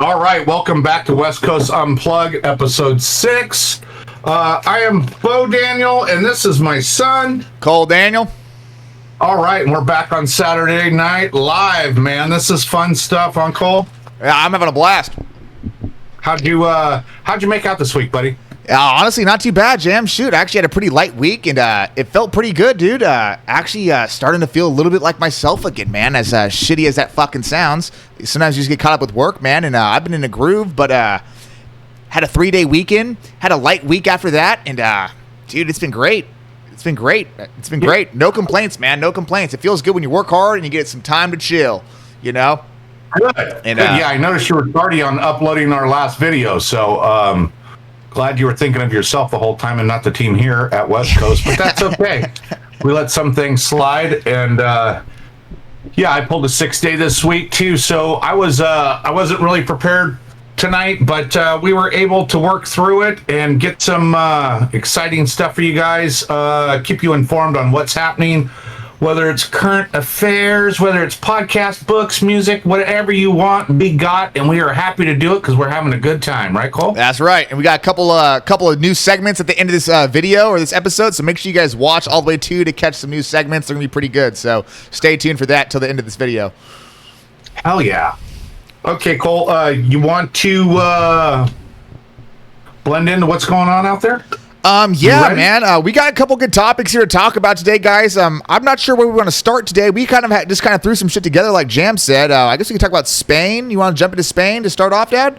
All right, welcome back to West Coast Unplugged, episode 6. I am Bo Daniel, and this is my son, Cole Daniel. All right, and we're back on Saturday night live, man. This is fun stuff, huh, Cole? Yeah, I'm having a blast. How'd you make out this week, buddy? Honestly, not too bad, Jam. Shoot, I actually had a pretty light week, and it felt pretty good, dude. Actually, starting to feel a little bit like myself again, man. As shitty as that fucking sounds, sometimes you just get caught up with work, man. And I've been in a groove, but had a 3-day weekend, had a light week after that, and dude, it's been great. It's been great. No complaints, man. No complaints. It feels good when you work hard and you get some time to chill, you know? Good. And, yeah, I noticed you were tardy on uploading our last video, so glad you were thinking of yourself the whole time and not the team here at West Coast, but that's okay. We let some things slide, and yeah, I pulled a 6-day this week too, so I wasn't really prepared tonight, but we were able to work through it and get some exciting stuff for you guys, keep you informed on what's happening, whether it's current affairs, whether it's podcast, books, music, whatever you want, we got, and we are happy to do it because we're having a good time, right, Cole? That's right, and we got a couple of new segments at the end of this video or this episode, so make sure you guys watch all the way to catch some new segments. They're going to be pretty good, so stay tuned for that till the end of this video. Hell yeah. Okay, Cole, you want to blend into what's going on out there? Yeah, man. We got a couple good topics here to talk about today, guys. I'm not sure where we want to start today. We kind of just threw some shit together, like Jam said. I guess we can talk about Spain. You want to jump into Spain to start off, Dad?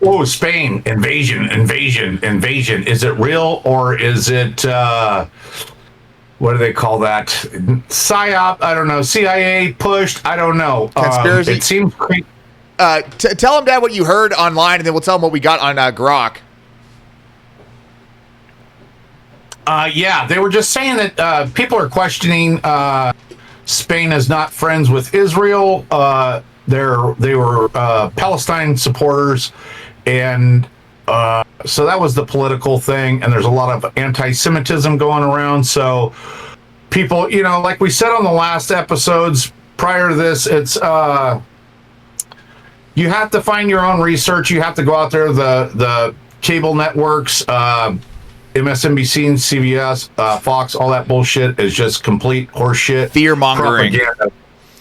Oh, Spain. Invasion. Is it real or is it, what do they call that? PSYOP? I don't know. CIA pushed? I don't know. Conspiracy? It seems crazy. Tell them, Dad, what you heard online, and then we'll tell them what we got on Grok. Yeah, they were just saying that people are questioning Spain is not friends with Israel. They were Palestine supporters, and so that was the political thing. And there's a lot of anti-Semitism going around. So people, like we said on the last episodes prior to this, it's you have to find your own research. You have to go out there, the cable networks. MSNBC and CBS, Fox, all that bullshit is just complete horseshit. Fear-mongering. Propaganda.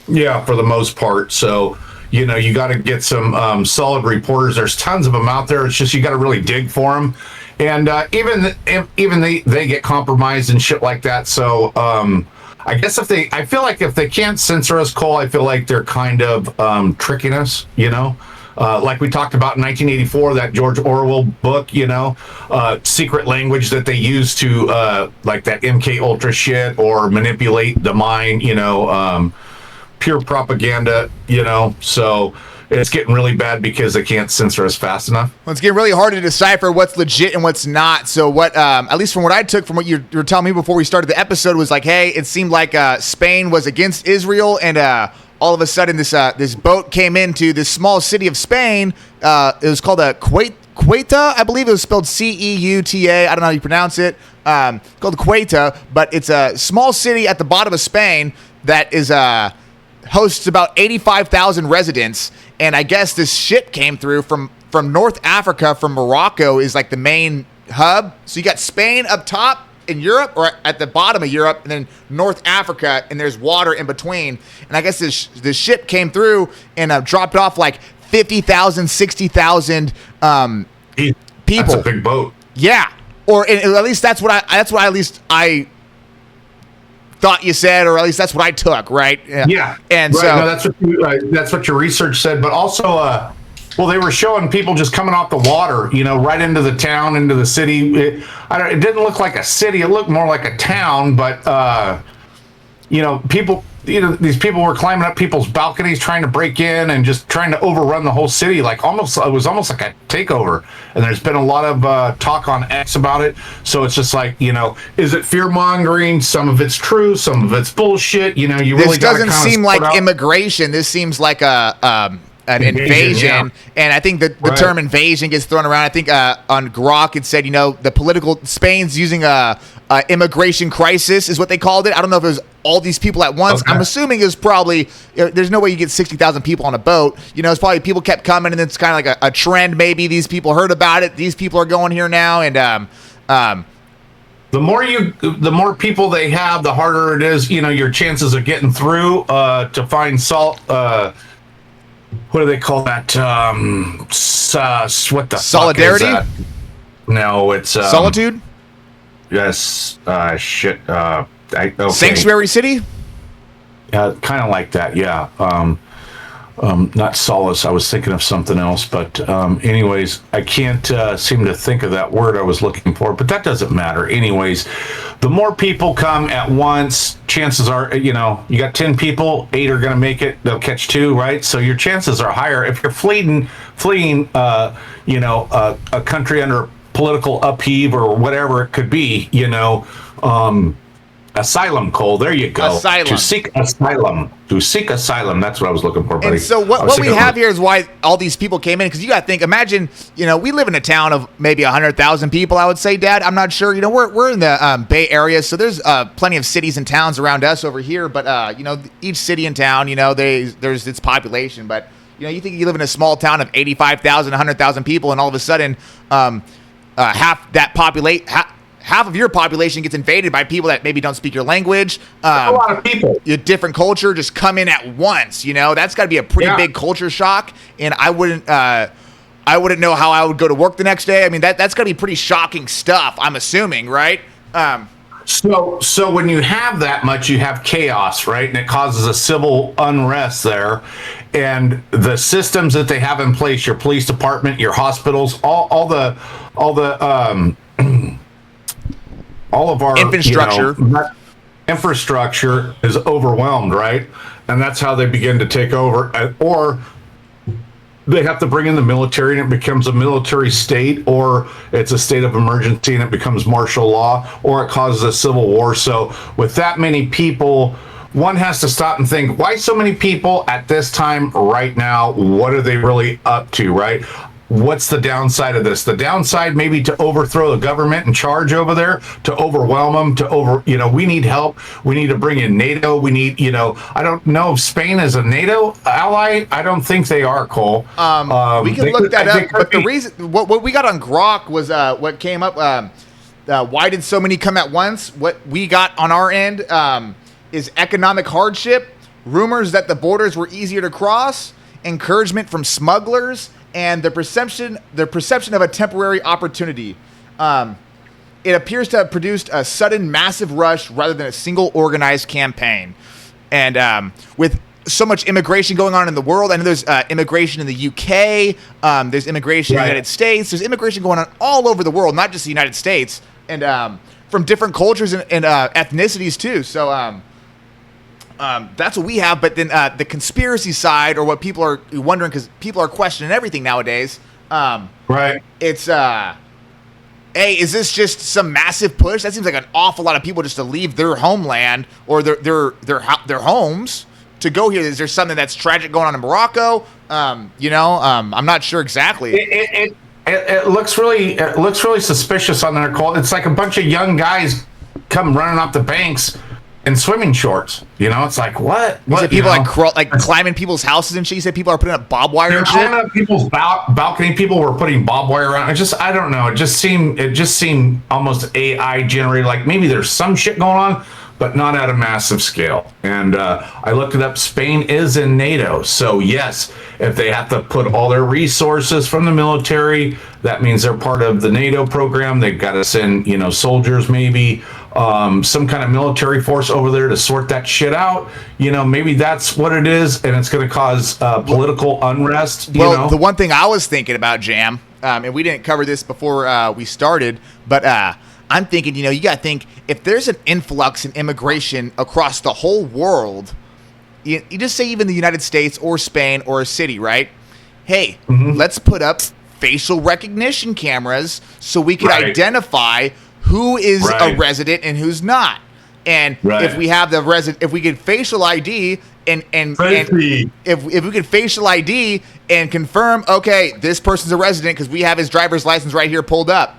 Yeah, for the most part. So, you got to get some solid reporters. There's tons of them out there. It's just you got to really dig for them. And even they get compromised and shit like that. So, I guess I feel like if they can't censor us, Cole, I feel like they're kind of tricking us, like we talked about in 1984, that George Orwell book, secret language that they use to, like that MK Ultra shit or manipulate the mind, pure propaganda, so it's getting really bad because they can't censor us fast enough. Well, it's getting really hard to decipher what's legit and what's not. So what, at least from what I took from what you were telling me before we started the episode was like, hey, it seemed like Spain was against Israel, and all of a sudden this boat came into this small city of Spain. It was called Ceuta, I believe it was spelled Ceuta. I don't know how you pronounce it. Called Ceuta, but it's a small city at the bottom of Spain that is hosts about 85,000 residents. And I guess this ship came through from North Africa, from Morocco is like the main hub. So you got Spain up top in Europe, or at the bottom of Europe, and then North Africa, and there's water in between. And I guess this ship came through and dropped off like 50,000, 60,000 people. That's a big boat. Yeah, or at least that's what I thought you said, or at least that's what I took, right? Yeah. And right. so No, that's what your research said, but also well, they were showing people just coming off the water, right into the town, into the city. It didn't look like a city. It looked more like a town, but, people, these people were climbing up people's balconies, trying to break in and just trying to overrun the whole city. It was almost like a takeover. And there's been a lot of talk on X about it. So it's just like, is it fear mongering? Some of it's true. Some of it's bullshit. You really this doesn't seem like immigration. This seems like an invasion. And I think the term invasion gets thrown around. I think on Grok it said, the political Spain's using a immigration crisis is what they called it. I don't know if it was all these people at once. I'm assuming it was probably, there's no way you get 60,000 people on a boat. It's probably people kept coming, and it's kind of like a trend. Maybe these people heard about it. These people are going here now, and the more people they have, the harder it is. Your chances of getting through to find salt. What do they call that? What the solidarity? Fuck is that? No, it's solitude. Yes. Shit. Okay. Sanctuary city. Kind of like that. Yeah. Not solace. I was thinking of something else, but anyways, I can't seem to think of that word I was looking for, but that doesn't matter. Anyways, the more people come at once, chances are, you got 10 people, 8 are going to make it. They'll catch 2, right? So your chances are higher. If you're fleeing, a country under political upheave or whatever it could be, asylum, Cole. There you go. Asylum. To seek asylum. That's what I was looking for, buddy. And so what we have here is why all these people came in, because you got to think, imagine, we live in a town of maybe 100,000 people, I would say, Dad. I'm not sure. We're in the Bay Area, so there's plenty of cities and towns around us over here. But, each city and town, there's its population. But, you think you live in a small town of 85,000, 100,000 people, and all of a sudden half of your population gets invaded by people that maybe don't speak your language. A lot of people. Your different culture just come in at once. That's got to be a pretty big culture shock. And I wouldn't know how I would go to work the next day. I mean, that's got to be pretty shocking stuff, I'm assuming, right? So when you have that much, you have chaos, right? And it causes a civil unrest there. And the systems that they have in place, your police department, your hospitals, all of our infrastructure is overwhelmed, right? And that's how they begin to take over. Or they have to bring in the military and it becomes a military state, or it's a state of emergency and it becomes martial law, or it causes a civil war. So with that many people, one has to stop and think, why so many people at this time right now? What are they really up to, right? What's the downside of this? The downside maybe to overthrow the government in charge over there, to overwhelm them, we need help. We need to bring in NATO. We need, I don't know if Spain is a NATO ally. I don't think they are, Cole. We can look that up. But the reason, what we got on Grok was what came up. Why did so many come at once? What we got on our end is economic hardship, rumors that the borders were easier to cross, encouragement from smugglers, and the perception of a temporary opportunity. It appears to have produced a sudden massive rush rather than a single organized campaign. And with so much immigration going on in the world, I know there's immigration in the UK, there's immigration in the United States, there's immigration going on all over the world, not just the United States, and from different cultures and ethnicities too. So that's what we have. But then the conspiracy side, or what people are wondering, because people are questioning everything nowadays. It's is this just some massive push? That seems like an awful lot of people just to leave their homeland or their homes to go here. Is there something that's tragic going on in Morocco? I'm not sure exactly. It looks really suspicious on their call. It's like a bunch of young guys come running off the banks in swimming shorts. It's like, what? People climbing people's houses and shit. You said people are putting up barbed wire and shit. Climbing up people's balcony. People were putting barbed wire around. I don't know. It just seemed almost AI generated. Like maybe there's some shit going on, but not at a massive scale. And I looked it up. Spain is in NATO. So yes, if they have to put all their resources from the military, that means they're part of the NATO program. They've got to send, soldiers, maybe some kind of military force over there to sort that shit out. Maybe that's what it is. And it's going to cause political unrest. The one thing I was thinking about, Jam, and we didn't cover this before we started, but I'm thinking, you got to think, if there's an influx in immigration across the whole world, you just say even the United States or Spain or a city, right? Hey, let's put up facial recognition cameras so we can identify who is a resident and who's not. And if we have if we get facial ID and Safety. if we could facial ID and confirm, okay, this person's a resident because we have his driver's license right here pulled up.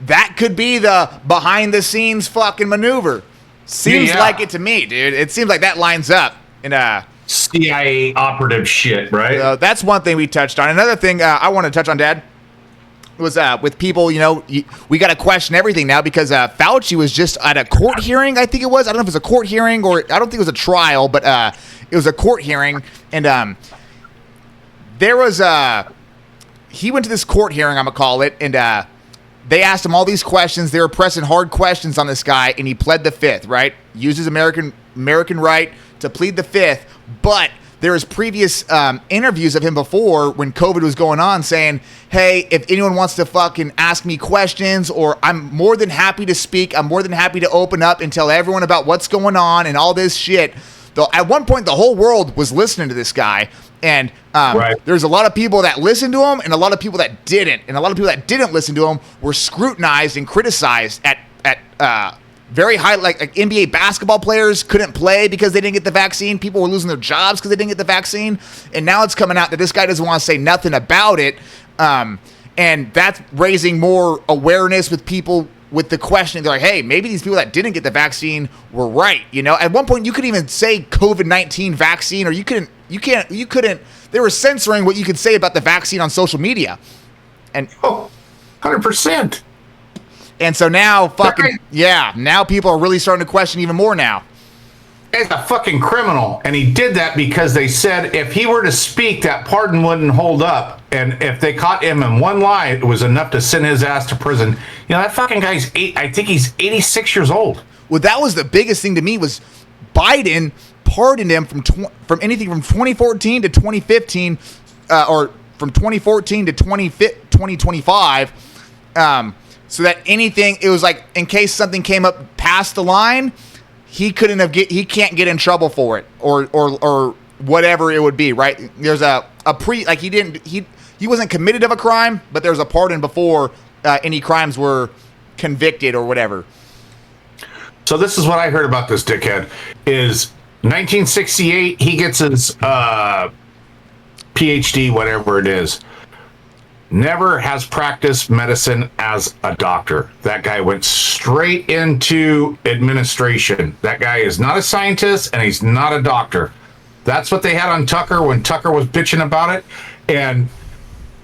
That could be the behind the scenes fucking maneuver. Seems like it to me, dude. It seems like that lines up. And CIA operative shit, right? that's one thing we touched on. Another thing I want to touch on, Dad, was with people, we got to question everything now because Fauci was just at a court hearing, I think it was. I don't know if it was a court hearing or I don't think it was a trial, but it was a court hearing. And there was he went to this court hearing, I'm going to call it, and they asked him all these questions. They were pressing hard questions on this guy, and he pled the fifth, right? Used his American right to plead the fifth, but there was previous interviews of him before when COVID was going on saying, hey, if anyone wants to fucking ask me questions, or I'm more than happy to speak, I'm more than happy to open up and tell everyone about what's going on and all this shit. Though at one point, the whole world was listening to this guy. And there's a lot of people that listened to him and a lot of people that didn't. And a lot of people that didn't listen to him were scrutinized and criticized at very high, like NBA basketball players couldn't play because they didn't get the vaccine. People were losing their jobs because they didn't get the vaccine. And now it's coming out that this guy doesn't want to say nothing about it. And that's raising more awareness with people with the question. They're like, hey, maybe these people that didn't get the vaccine were right. At one point you could even say COVID-19 vaccine, or you couldn't, they were censoring what you could say about the vaccine on social media. And 100%. And so now now people are really starting to question even more now. He's a fucking criminal, and he did that because they said if he were to speak, that pardon wouldn't hold up, and if they caught him in one lie, it was enough to send his ass to prison. That fucking guy's I think he's 86 years old. Well, that was the biggest thing to me was Biden pardoned him from anything from 2014 to 2015, or from 2014 to 2025, so that anything, it was like in case something came up past the line, he can't get in trouble for it or whatever it would be, right? There's he wasn't committed of a crime, but there's a pardon before any crimes were convicted or whatever. So this is what I heard about this dickhead is 1968, he gets his PhD, whatever it is. Never has practiced medicine as a doctor. That guy went straight into administration. That guy is not a scientist and he's not a doctor. That's what they had on Tucker when Tucker was bitching about it. And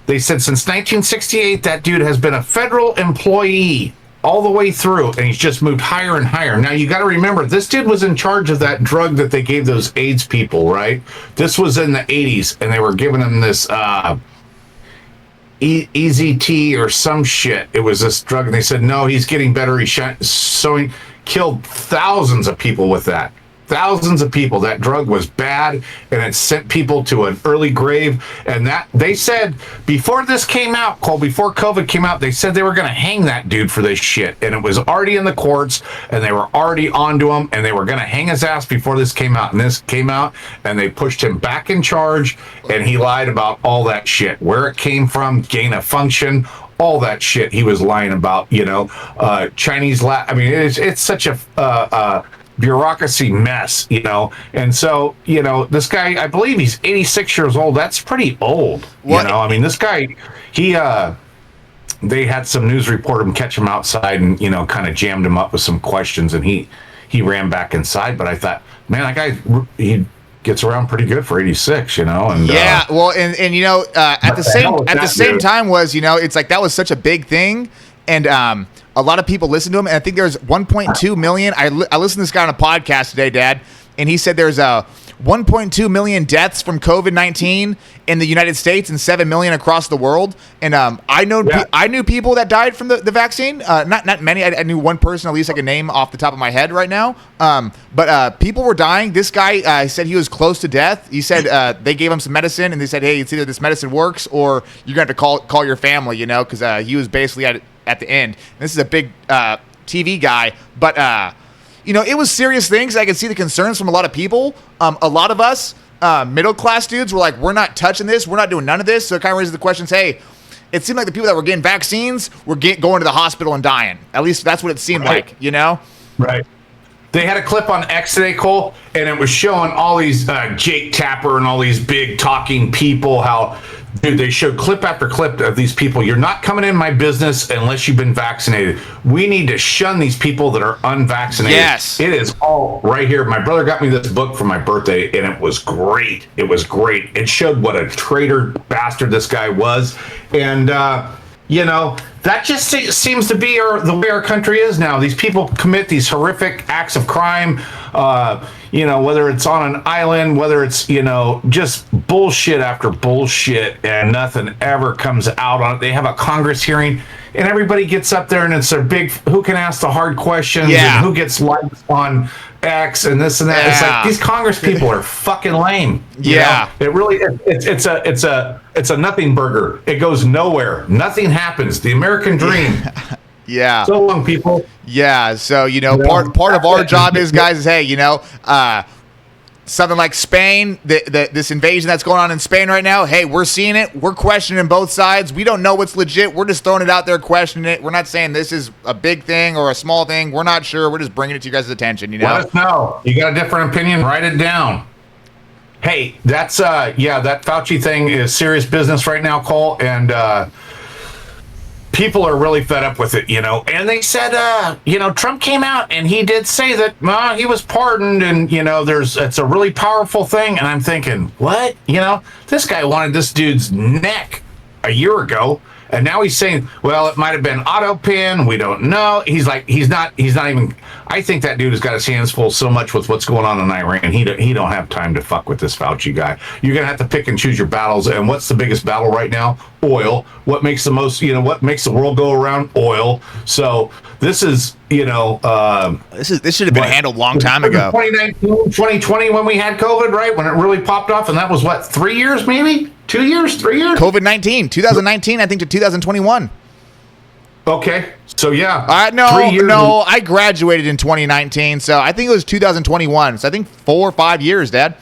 they said since 1968, that dude has been a federal employee all the way through, and he's just moved higher and higher. Now, you got to remember, this dude was in charge of that drug that they gave those AIDS people, right? This was in the 80s, and they were giving him this EZT or some shit. It was this drug, and they said, no, he's getting better. So he killed thousands of people with that. Thousands of people. That drug was bad, and it sent people to an early grave. And that they said before this came out, Cole, before COVID came out, they said they were going to hang that dude for this shit. And it was already in the courts, and they were already onto him, and they were going to hang his ass before this came out. And this came out, and they pushed him back in charge, and he lied about all that shit. Where it came from, gain of function, all that shit he was lying about, Chinese I mean, it's such a bureaucracy mess, and so this guy, I believe he's 86 years old. That's pretty old. I mean, this guy, they had some news reporter catch him outside and kind of jammed him up with some questions, and he ran back inside. But I thought, man, that guy, he gets around pretty good for 86, and at the same time was, it's like that was such a big thing, and a lot of people listen to him, and I think there's 1.2 million. I listened to this guy on a podcast today, Dad, and he said there's 1.2 million deaths from COVID-19 in the United States and 7 million across the world. And I knew people that died from the vaccine. Not many. I knew one person, at least I can name off the top of my head right now. But people were dying. This guy said he was close to death. He said they gave him some medicine, and they said, hey, it's either this medicine works or you're going to have to call your family, because he was basically at the end. And this is a big TV guy, but it was serious things. I could see the concerns from a lot of people. A lot of us middle class dudes were like, we're not touching this, we're not doing none of this. So it kind of raises the questions, hey, it seemed like the people that were getting vaccines were going to the hospital and dying. At least that's what it seemed like, Right. They had a clip on X today, Cole, and it was showing all these Jake Tapper and all these big talking people. How, dude, they showed clip after clip of these people. You're not coming in my business unless you've been vaccinated. We need to shun these people that are unvaccinated. Yes. It is all right here. My brother got me this book for my birthday, and it was great. It was great. It showed what a traitor bastard this guy was. And, that just seems to be the way our country is now. These people commit these horrific acts of crime, whether it's on an island, whether it's, just bullshit after bullshit, and nothing ever comes out on it. They have a Congress hearing, and everybody gets up there, and it's a big, who can ask the hard questions, and who gets likes on X and this and that. It's like, these Congress people are fucking lame. It really, it's a nothing burger. It goes nowhere. Nothing happens. The American dream. So long, people. So, part of our job is, guys, is, hey, something like Spain, this invasion that's going on in Spain right now, hey, we're seeing it. We're questioning both sides. We don't know what's legit. We're just throwing it out there, questioning it. We're not saying this is a big thing or a small thing. We're not sure. We're just bringing it to you guys' attention, Let us know. You got a different opinion? Write it down. Hey, that's, that Fauci thing is serious business right now, Cole, and people are really fed up with it, and they said, Trump came out and he did say that he was pardoned, and, it's a really powerful thing. And I'm thinking, what? This guy wanted this dude's neck a year ago. And now he's saying, well, it might have been auto pin. We don't know. He's like, he's not even, I think that dude has got his hands full so much with what's going on in Iran. He don't have time to fuck with this Fauci guy. You're going to have to pick and choose your battles. And what's the biggest battle right now? Oil. What makes the most, what makes the world go around? Oil. So this is, this should have been handled a long time ago. 2019, 2020, when we had COVID, right? When it really popped off. And that was what, 3 years, maybe? 2 years, 3 years? COVID-19, 2019, I think, to 2021. Okay, so yeah. 3 years. No, I graduated in 2019, so I think it was 2021. So I think 4 or 5 years, Dad.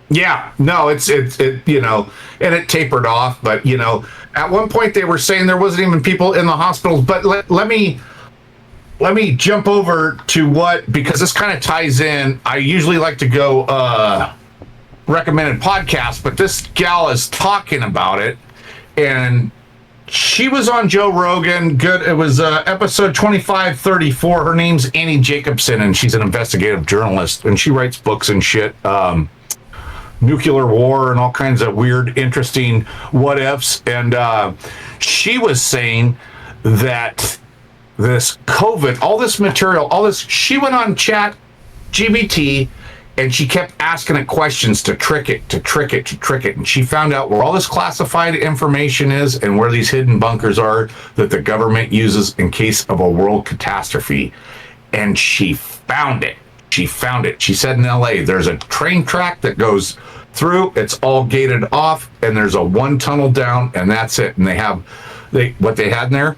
Yeah, no, it and it tapered off. But, at one point they were saying there wasn't even people in the hospitals. But let me jump over to because this kind of ties in. I usually like to go recommended podcast, but this gal is talking about it, and she was on Joe Rogan. Good. It was episode 2534. Her name's Annie Jacobson, and she's an investigative journalist, and she writes books and shit, nuclear war and all kinds of weird, interesting what ifs. And she was saying that this COVID, all this material, she went on Chat GBT, and she kept asking it questions to trick it. And she found out where all this classified information is and where these hidden bunkers are that the government uses in case of a world catastrophe. And she found it. She said in LA, there's a train track that goes through. It's all gated off, and there's a one tunnel down, and that's it. And what they had in there?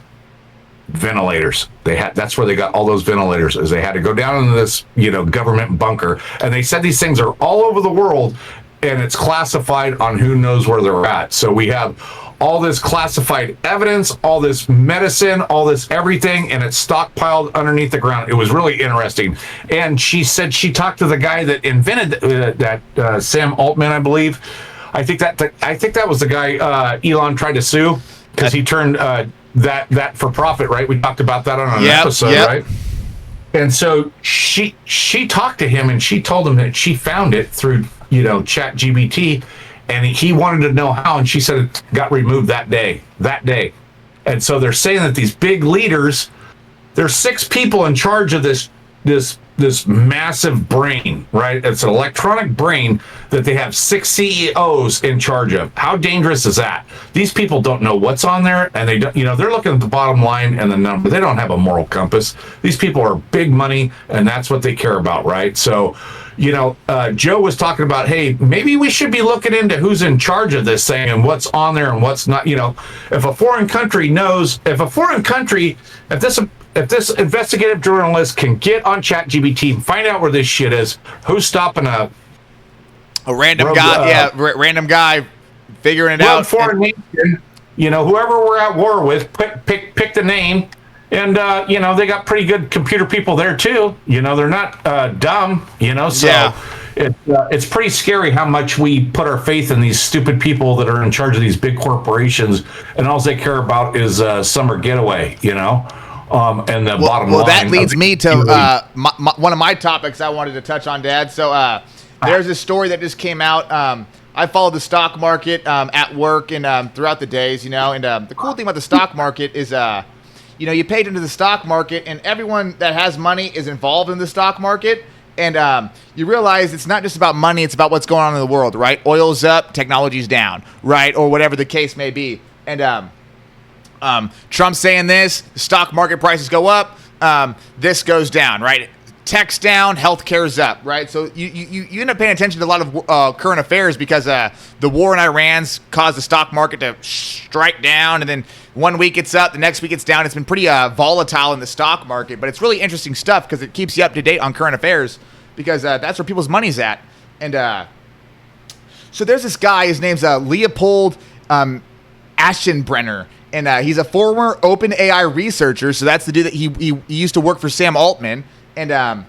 Ventilators. That's where they got all those ventilators, is they had to go down into this government bunker, and they said these things are all over the world, and it's classified on who knows where they're at. So we have all this classified evidence, all this medicine, all this everything, and it's stockpiled underneath the ground. It was really interesting. And she said she talked to the guy that invented that Sam Altman, I believe. I think that was the guy Elon tried to sue because he turned that for profit, right? We talked about that on an episode, right? And so she talked to him, and she told him that she found it through Chat GBT, and he wanted to know how, and she said it got removed that day. And so they're saying that these big leaders, there's 6 people in charge of this massive brain, right? It's an electronic brain that they have 6 CEOs in charge of. How dangerous is that? These people don't know what's on there, and they don't, they're looking at the bottom line and the number. They don't have a moral compass. These people are big money, and that's what they care about, right? So, Joe was talking about, hey, maybe we should be looking into who's in charge of this thing and what's on there and what's not. If a foreign country knows, if this investigative journalist can get on ChatGPT and find out where this shit is, who's stopping a random guy? Random guy figuring it out. Foreign nation, whoever we're at war with, pick the name, And, they got pretty good computer people there too. They're not dumb, so Yeah. it's pretty scary how much we put our faith in these stupid people that are in charge of these big corporations, and all they care about is summer getaway, and the bottom line. Well, that leads me to one of my topics I wanted to touch on, Dad. So there's a story that just came out. I followed the stock market at work and throughout the days, and the cool thing about the stock market is you paid into the stock market, and everyone that has money is involved in the stock market. And you realize it's not just about money, it's about what's going on in the world, right? Oil's up, technology's down, right? Or whatever the case may be. And Trump's saying this, the stock market prices go up, this goes down, right? Tech's down, healthcare's up, right? So you end up paying attention to a lot of current affairs because the war in Iran's caused the stock market to strike down, and then one week it's up, the next week it's down. It's been pretty volatile in the stock market, but it's really interesting stuff because it keeps you up to date on current affairs because that's where people's money's at. And so there's this guy, his name's Leopold Aschenbrenner, and he's a former OpenAI researcher, so that's the dude that he used to work for Sam Altman. And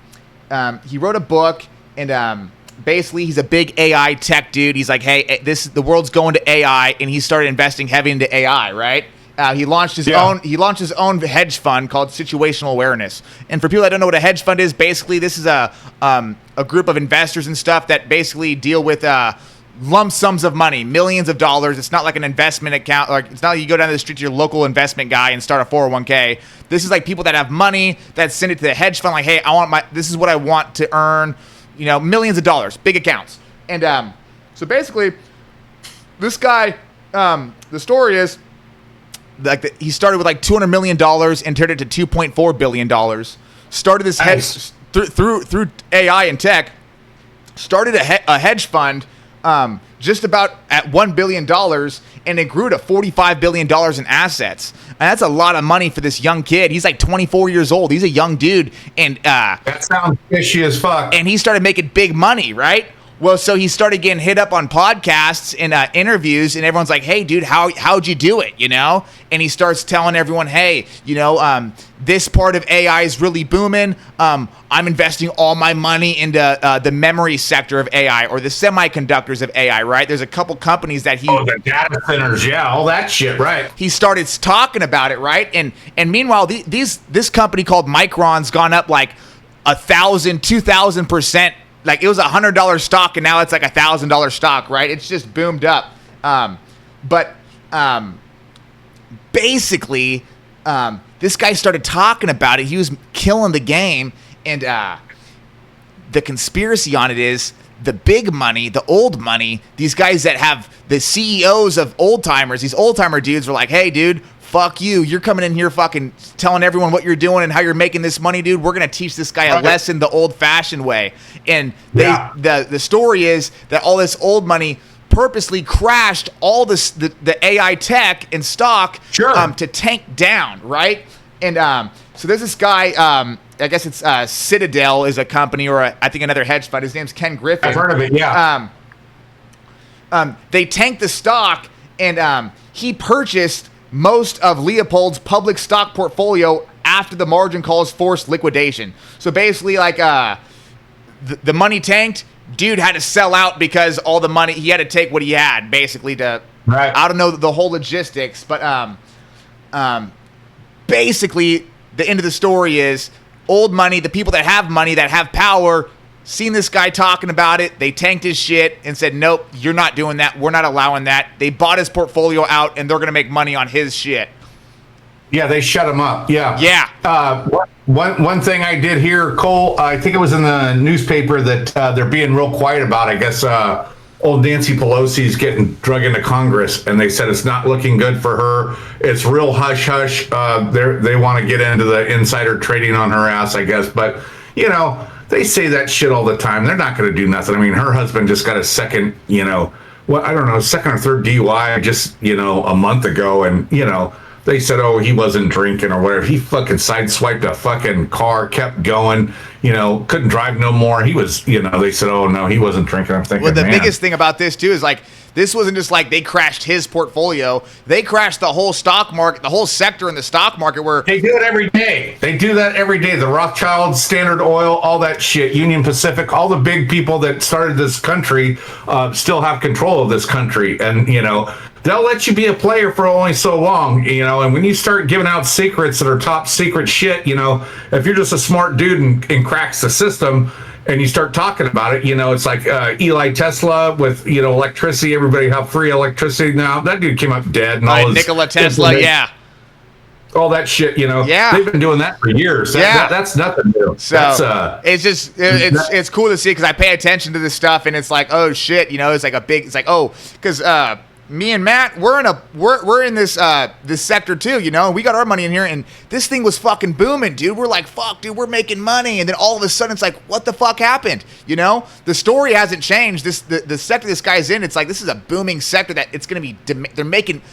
he wrote a book, and basically he's a big AI tech dude. He's like, hey, the world's going to AI, and he started investing heavy into AI, right? He launched his own hedge fund called Situational Awareness. And for people that don't know what a hedge fund is, basically this is a group of investors and stuff that basically deal with lump sums of money, millions of dollars. It's not like an investment account. Like, it's not like you go down the street to your local investment guy and start a 401k. This is like people that have money that send it to the hedge fund. Like, hey, this is what I want to earn, millions of dollars, big accounts. And so basically this guy, the story is he started with like $200 million and turned it to $2.4 billion. Started this hedge through AI and tech, started a hedge fund just about at $1 billion, and it grew to $45 billion in assets. And that's a lot of money for this young kid. He's like 24 years old. He's a young dude. And that sounds fishy as fuck. And he started making big money, right? Well, so he started getting hit up on podcasts and interviews, and everyone's like, hey, dude, how'd you do it, And he starts telling everyone, hey, this part of AI is really booming. I'm investing all my money into the memory sector of AI or the semiconductors of AI, right? There's a couple companies that the data centers, yeah, all that shit, right? He started talking about it, right? And meanwhile, this company called Micron's gone up like 1,000, 2,000%. Like, it was $100 stock, and now it's like $1,000 stock, right? It's just boomed up. But basically, this guy started talking about it. He was killing the game, and the conspiracy on it is the big money, the old money, these guys that have the CEOs of old timers, these old timer dudes were like, hey, dude, fuck you. You're coming in here fucking telling everyone what you're doing and how you're making this money, dude. We're going to teach this guy a lesson the old-fashioned way. And the story is that all this old money purposely crashed all the AI tech and stock to tank down, right? And so there's this guy, I guess it's Citadel is a company, or I think another hedge fund. His name's Ken Griffin. I've heard of it, yeah. They tanked the stock, and he purchased most of Leopold's public stock portfolio after the margin calls forced liquidation. So basically, like, the money tanked. Dude had to sell out because all the money, he had to take what he had, basically, to, right. I don't know the whole logistics, but basically, the end of the story is old money, the people that have power, seen this guy talking about it. They tanked his shit and said, nope, you're not doing that. We're not allowing that. They bought his portfolio out, and they're going to make money on his shit. Yeah, they shut him up. Yeah. Yeah. One thing I did hear, Cole, I think it was in the newspaper that they're being real quiet about. I guess old Nancy Pelosi's getting drug into Congress, and they said it's not looking good for her. It's real hush-hush. They want to get into the insider trading on her ass, I guess. But, they say that shit all the time. They're not going to do nothing. I mean, her husband just got a second, second or third DUI just, a month ago. And, they said, oh, he wasn't drinking or whatever. He fucking sideswiped a fucking car, kept going, couldn't drive no more. He was, they said, oh, no, he wasn't drinking. I'm thinking, well, the biggest thing about this, too, is like This wasn't just like they crashed his portfolio. They crashed the whole stock market, the whole sector in the stock market where they do it every day. They do that every day. The Rothschilds, Standard Oil, all that shit, Union Pacific, all the big people that started this country still have control of this country. And, they'll let you be a player for only so long, and when you start giving out secrets that are top secret shit, if you're just a smart dude and cracks the system, and you start talking about it, it's like Eli Tesla with, electricity. Everybody have free electricity now. That dude came up dead. And all Nikola Tesla, yeah. All that shit, Yeah. They've been doing that for years. That's nothing new. So it's just, it's cool to see because I pay attention to this stuff and it's like, oh shit, it's like because me and Matt, we're in this this sector too, and we got our money in here, and this thing was fucking booming, dude. We're like, fuck, dude, we're making money, and then all of a sudden, it's like, what the fuck happened? The story hasn't changed. The sector this guy's in, it's like this is a booming sector that it's gonna be. They're making.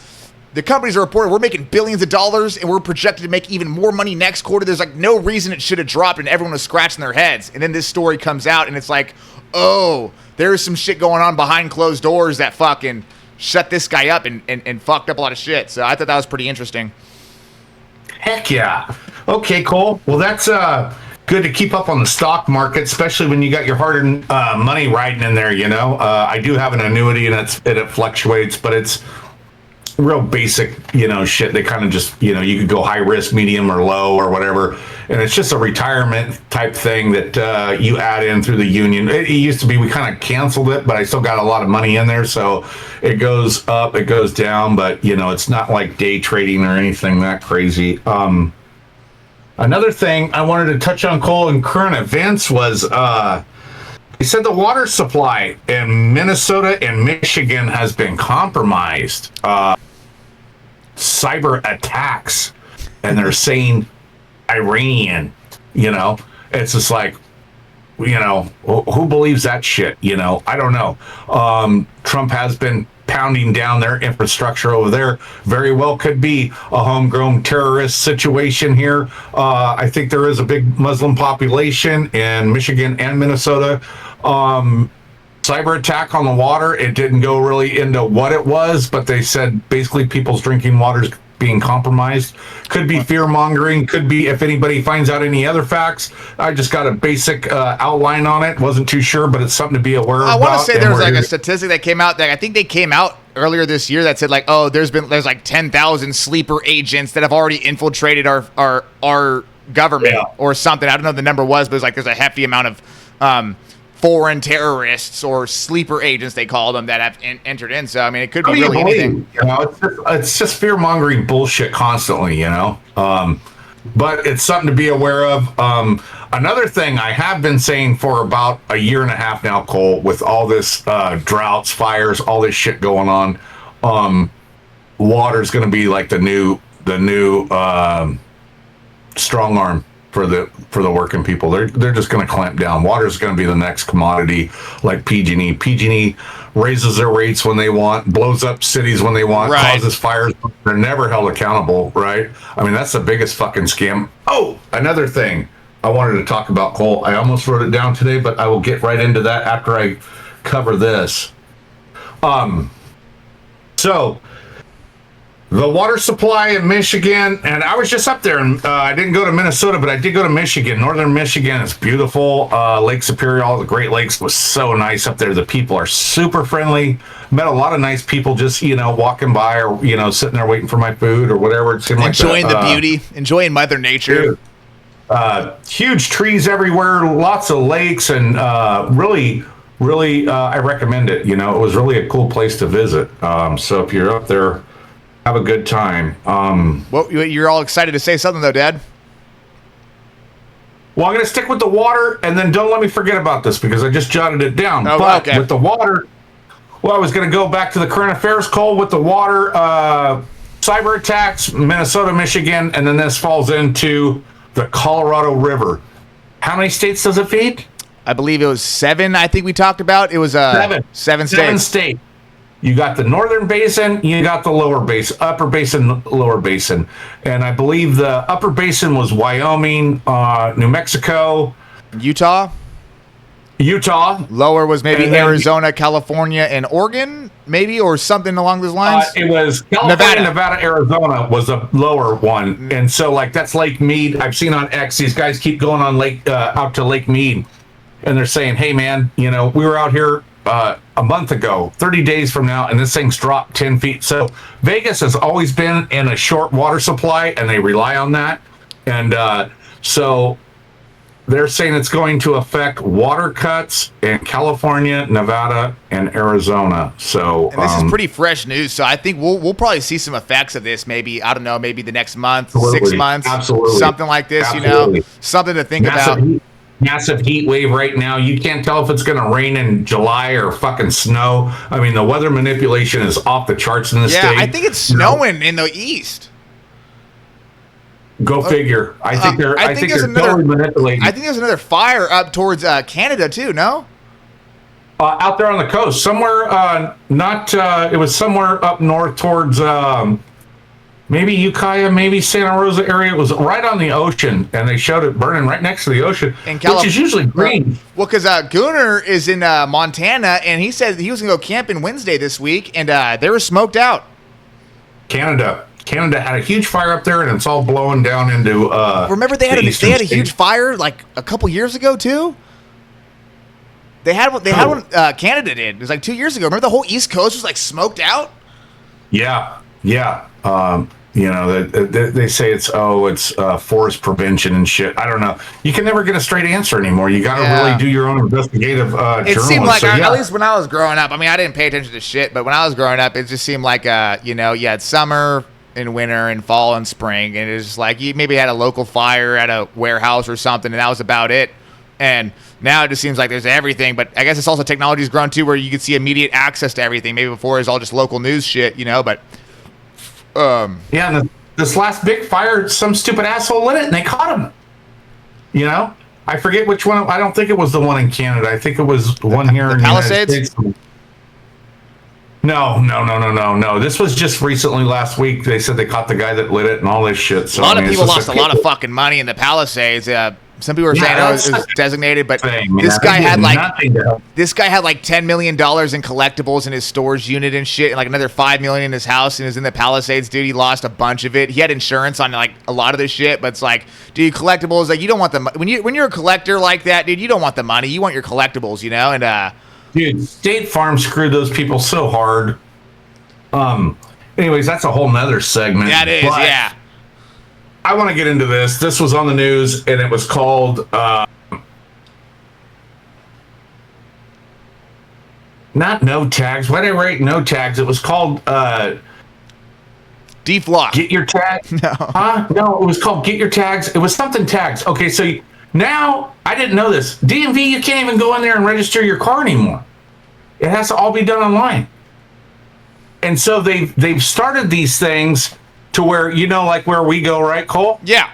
The companies are reporting we're making billions of dollars, and we're projected to make even more money next quarter. There's like no reason it should have dropped, and everyone was scratching their heads. And then this story comes out, and it's like, oh, there's some shit going on behind closed doors that fucking shut this guy up and fucked up a lot of shit. So I thought that was pretty interesting. Heck yeah. Okay, cool. Well, that's good to keep up on the stock market, especially when you got your hard-earned money riding in there, I do have an annuity, and it fluctuates, but it's real basic, shit. They kind of just, you could go high risk, medium, or low, or whatever. And it's just a retirement type thing that you add in through the union. It used to be, we kind of canceled it, but I still got a lot of money in there. So it goes up, it goes down, but it's not like day trading or anything that crazy. Another thing I wanted to touch on, Cole, in current events was, he said the water supply in Minnesota and Michigan has been compromised. Cyber attacks, and they're saying Iranian, it's just like, who believes that shit? I don't know. Trump has been pounding down their infrastructure over there. Very well could be a homegrown terrorist situation here. I think there is a big Muslim population in Michigan and Minnesota. Cyber attack on the water. It didn't go really into what it was, but they said basically people's drinking water's being compromised. Could be fear mongering. Could be if anybody finds out any other facts. I just got a basic outline on it. Wasn't too sure, but it's something to be aware of. I want to say there was like a statistic that came out that I think they came out earlier this year that said like, oh, there's like 10,000 sleeper agents that have already infiltrated our government or something. I don't know what the number was, but it's like there's a hefty amount of foreign terrorists or sleeper agents, they call them, that have entered in. So, I mean, it could be really anything. It's just fear-mongering bullshit constantly, but it's something to be aware of. Another thing I have been saying for about a year and a half now, Cole, with all this droughts, fires, all this shit going on, water's going to be like the new strong arm for the working people. They're just going to clamp down. Water's going to be the next commodity, like PG&E. PG&E raises their rates when they want, blows up cities when they want, causes fires. They're never held accountable, right? I mean, that's the biggest fucking scam. Oh, another thing I wanted to talk about, Cole. I almost wrote it down today, but I will get right into that after I cover this. So the water supply in Michigan, and I was just up there, and I didn't go to Minnesota, but I did go to Michigan. Northern Michigan is beautiful. Lake Superior, all the Great Lakes was so nice up there. The people are super friendly. Met a lot of nice people just, walking by or, sitting there waiting for my food or whatever. It seemed like enjoying the beauty, enjoying Mother Nature. Huge trees everywhere, lots of lakes, and really, I recommend it. It was really a cool place to visit. So if you're up there, have a good time. Well, you're all excited to say something, though, Dad. Well, I'm going to stick with the water, and then don't let me forget about this because I just jotted it down. Oh, but okay. With the water, I was going to go back to the current affairs, Cole, with the water, cyber attacks, Minnesota, Michigan, and then this falls into the Colorado River. How many states does it feed? I believe it was 7, I think we talked about. It was 7 states. 7 states. You got the northern basin, you got the lower basin, upper basin, lower basin. And I believe the upper basin was Wyoming, New Mexico. Utah? Utah. Lower was maybe And then- Arizona, California, and Oregon, maybe, or something along those lines. It was California, Nevada. Nevada, Arizona was the lower one, and so like that's Lake Mead. I've seen on X these guys keep going on out to Lake Mead, and they're saying, "Hey man, we were out here a month ago, 30 days from now, and this thing's dropped 10 feet." So Vegas has always been in a short water supply, and they rely on that, and so. They're saying it's going to affect water cuts in California, Nevada, and Arizona. So And this is pretty fresh news, so I think we'll probably see some effects of this. Maybe I don't know, maybe the next month, 6 months, something like this. Absolutely. Something to think about. Massive heat wave right now. You can't tell if it's going to rain in July or fucking snow. I mean, the weather manipulation is off the charts in the state. Yeah, I think it's snowing in the east. Go figure. I think they're totally manipulating. I think there's another fire up towards Canada too. No. Out there on the coast, somewhere. It was somewhere up north towards maybe Ukiah, maybe Santa Rosa area. It was right on the ocean, and they showed it burning right next to the ocean, which is usually green. Well, because Gunnar is in Montana, and he said he was going to go camping Wednesday this week, and they were smoked out. Canada had a huge fire up there, and it's all blowing down into. Remember they had a huge fire like a couple years ago too. They had one. Canada did. It was like 2 years ago. Remember the whole East Coast was like smoked out. Yeah. They say it's forest prevention and shit. I don't know. You can never get a straight answer anymore. You got to really do your own investigative journalism. It seemed like, at least when I was growing up, I mean, I didn't pay attention to shit, but when I was growing up, it just seemed like, you had summer and winter and fall and spring, and it was just like you maybe had a local fire at a warehouse or something, and that was about it. And now it just seems like there's everything, but I guess it's also technology's grown too, where you can see immediate access to everything. Maybe before it was all just local news shit, but. And this last big fire, some stupid asshole lit it, and they caught him. I forget which one. I don't think it was the one in Canada. I think it was one here in the Palisades? United States. No. This was just recently last week. They said they caught the guy that lit it and all this shit. So, a lot of people lost a lot of fucking money in the Palisades. Some people were saying it was designated, but this guy had like $10 million in collectibles in his storage unit and shit, and like another $5 million in his house, and he was in the Palisades. Dude, he lost a bunch of it. He had insurance on like a lot of this shit, but it's like, dude, collectibles, like you don't want the when you're a collector like that, dude, you don't want the money. You want your collectibles, and dude, State Farm screwed those people so hard. Anyways, that's a whole nother segment. That is, yeah. I want to get into this. This was on the news, and it was called not no tags. Why did I write no tags? It was called deflock. Get your tags. No. Huh? No, it was called Get Your Tags. It was something tags. Okay, so now I didn't know this. DMV, you can't even go in there and register your car anymore. It has to all be done online. And so they've started these things to where, like where we go, right, Cole? Yeah.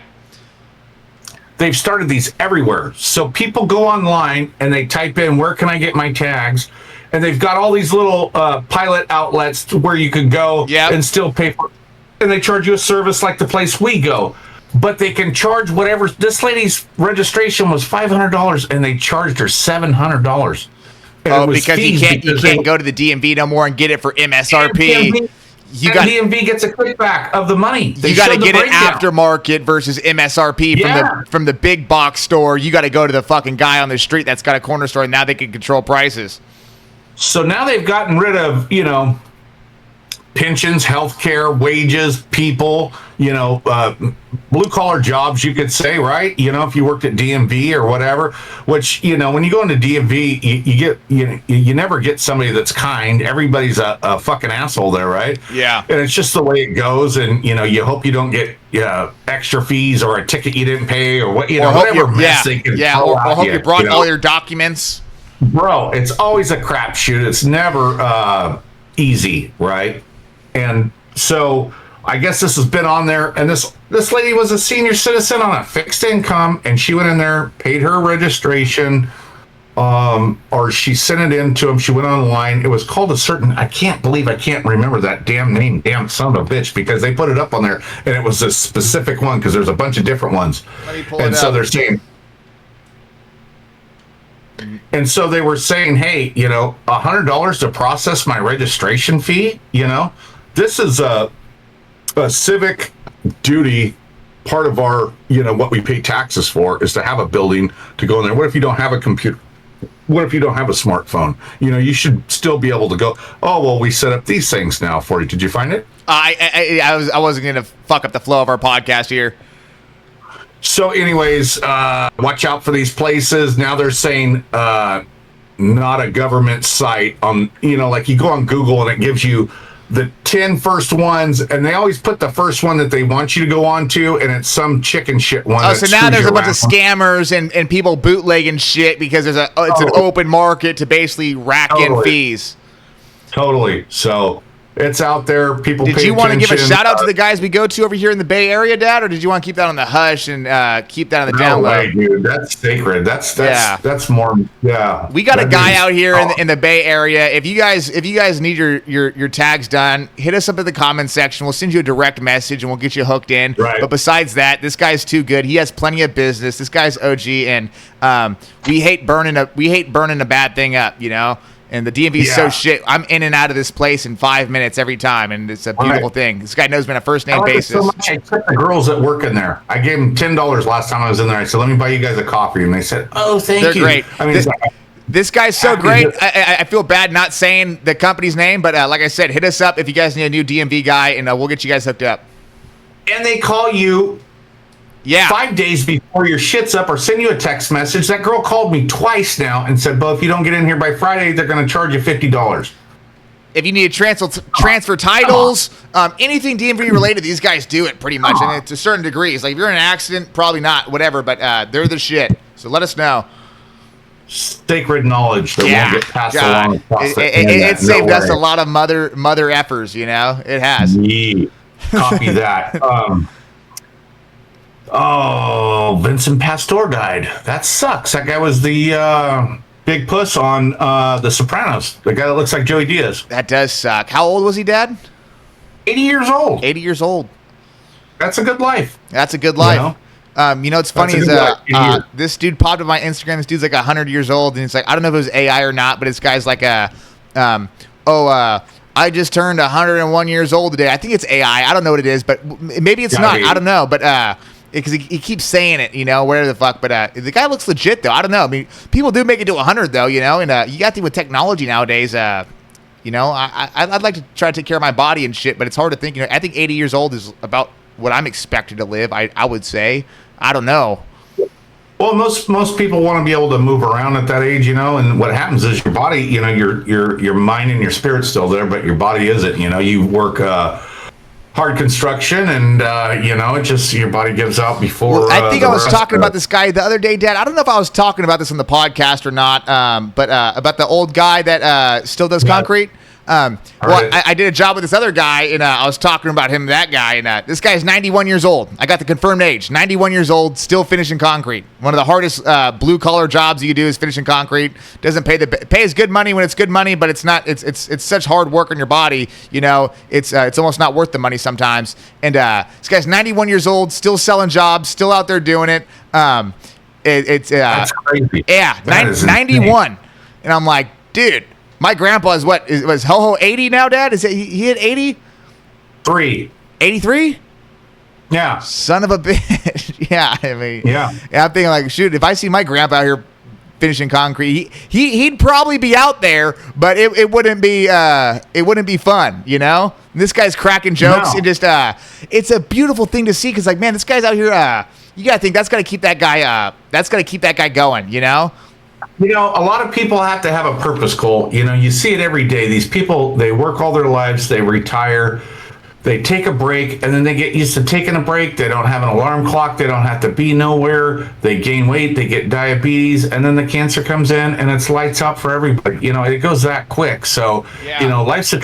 They've started these everywhere. So people go online and they type in, where can I get my tags? And they've got all these little pilot outlets to where you could go and still pay for it. And they charge you a service like the place we go. But they can charge whatever. This lady's registration was $500 and they charged her $700. Because you can't go to the DMV no more and get it for MSRP. DMV gets a kickback of the money. You got to get it aftermarket versus MSRP from the big box store. You got to go to the fucking guy on the street that's got a corner store, and now they can control prices. So now they've gotten rid of, pensions, healthcare, wages, people, blue collar jobs, you could say, right? If you worked at DMV or whatever, which, when you go into DMV, you never get somebody that's kind. Everybody's a fucking asshole there, right? Yeah. And it's just the way it goes. And, you hope you don't get extra fees or a ticket you didn't pay or what, whatever mess they can or hope you brought all your documents. Bro, it's always a crapshoot. It's never easy, right? And so I guess this has been on there, and this lady was a senior citizen on a fixed income, and she went in there, paid her registration, or she sent it in to him. She went online. It was called I can't remember that damn name, damn son of a bitch, because they put it up on there, and it was a specific one because there's a bunch of different ones. Let me pull it and so up. they're saying, And so they were saying, hey, $100 to process my registration fee. This is a civic duty. Part of our, what we pay taxes for is to have a building to go in there. What if you don't have a computer? What if you don't have a smartphone? You should still be able to go, oh, well, we set up these things now for you. Did you find it? I wasn't going to fuck up the flow of our podcast here. So anyways, watch out for these places. Now they're saying not a government site on, like you go on Google and it gives you the 10 first ones, and they always put the first one that they want you to go on to, and it's some chicken shit one. Oh, so now there's a bunch of scammers and people bootlegging shit because it's an open market to basically rack in fees. Totally. So it's out there. People Did you want to give a shout out to the guys we go to over here in the Bay Area, Dad, or did you want to keep that on the hush and keep that on the down low? No way, dude. That's sacred. That's more. Yeah. We got a guy out here in the Bay Area. If you guys need your tags done, hit us up in the comment section. We'll send you a direct message and we'll get you hooked in. Right. But besides that, this guy's too good. He has plenty of business. This guy's OG, and we hate burning a bad thing up, And the DMV is so shit. I'm in and out of this place in 5 minutes every time, and it's a beautiful thing. This guy knows me on a first-name basis. So much. I took the girls that work in there. I gave them $10 last time I was in there. I said, let me buy you guys a coffee. And they said, oh, thank you. They're great. I mean, this guy's so great. I feel bad not saying the company's name, but like I said, hit us up if you guys need a new DMV guy, and we'll get you guys hooked up. And they call you 5 days before your shit's up or send you a text message. That girl called me twice now and said, well, if you don't get in here by Friday, they're going to charge you $50. If you need to transfer titles, anything DMV related, these guys do it pretty much. And to certain degrees. Like if you're in an accident, probably not, whatever, but they're the shit. So let us know. Sacred knowledge that won't get passed along. It saved us a lot of mother effers, It has. Yeah. Copy that. Oh, Vincent Pastore died. That sucks. That guy was the big puss on The Sopranos. The guy that looks like Joey Diaz. That does suck. How old was he, Dad? 80 years old. 80 years old. That's a good life. That's a good life. What's funny is this dude popped up my Instagram. This dude's like 100 years old, and it's like, I don't know if it was AI or not, but this guy's like I just turned 101 years old today. I think it's AI. I don't know what it is, but maybe it's not. I don't know, but because he keeps saying it, whatever the fuck. But the guy looks legit, though. I don't know. I mean, people do make it to 100, though, and you got to think with technology nowadays. I'd like to try to take care of my body and shit, but it's hard to think. I think 80 years old is about what I'm expected to live. I would say. I don't know. Well, most people want to be able to move around at that age, and what happens is your body, your mind and your spirit's still there, but your body isn't. You work hard construction, and it just your body gives out before. Well, I think I was talking about this guy the other day, Dad. I don't know if I was talking about this on the podcast or not, but about the old guy that still does concrete. I did a job with this other guy, and I was talking about him, that guy, and this guy's 91 years old. I got the confirmed age. 91 years old, still finishing concrete. One of the hardest blue-collar jobs you can do is finishing concrete. Doesn't pays good money when it's good money, but it's not. It's such hard work on your body. It's almost not worth the money sometimes. And this guy's 91 years old, still selling jobs, still out there doing it. That's crazy. Yeah, 91, and I'm like, dude. My grandpa was ho 80 now, Dad? Is it he hit 80? 83? Yeah. Son of a bitch. Yeah, I mean. Yeah. I'm thinking like, shoot, if I see my grandpa out here finishing concrete, he'd probably be out there, but it wouldn't be fun, This guy's cracking jokes. No. It just it's a beautiful thing to see because like, man, this guy's out here. You gotta think that's gotta keep that guy going, A lot of people have to have a purpose, Cole. You see it every day. These people, they work all their lives, they retire, they take a break, and then they get used to taking a break. They don't have an alarm clock. They don't have to be nowhere. They gain weight, they get diabetes, and then the cancer comes in, and it's lights out for everybody. It goes that quick. So, life's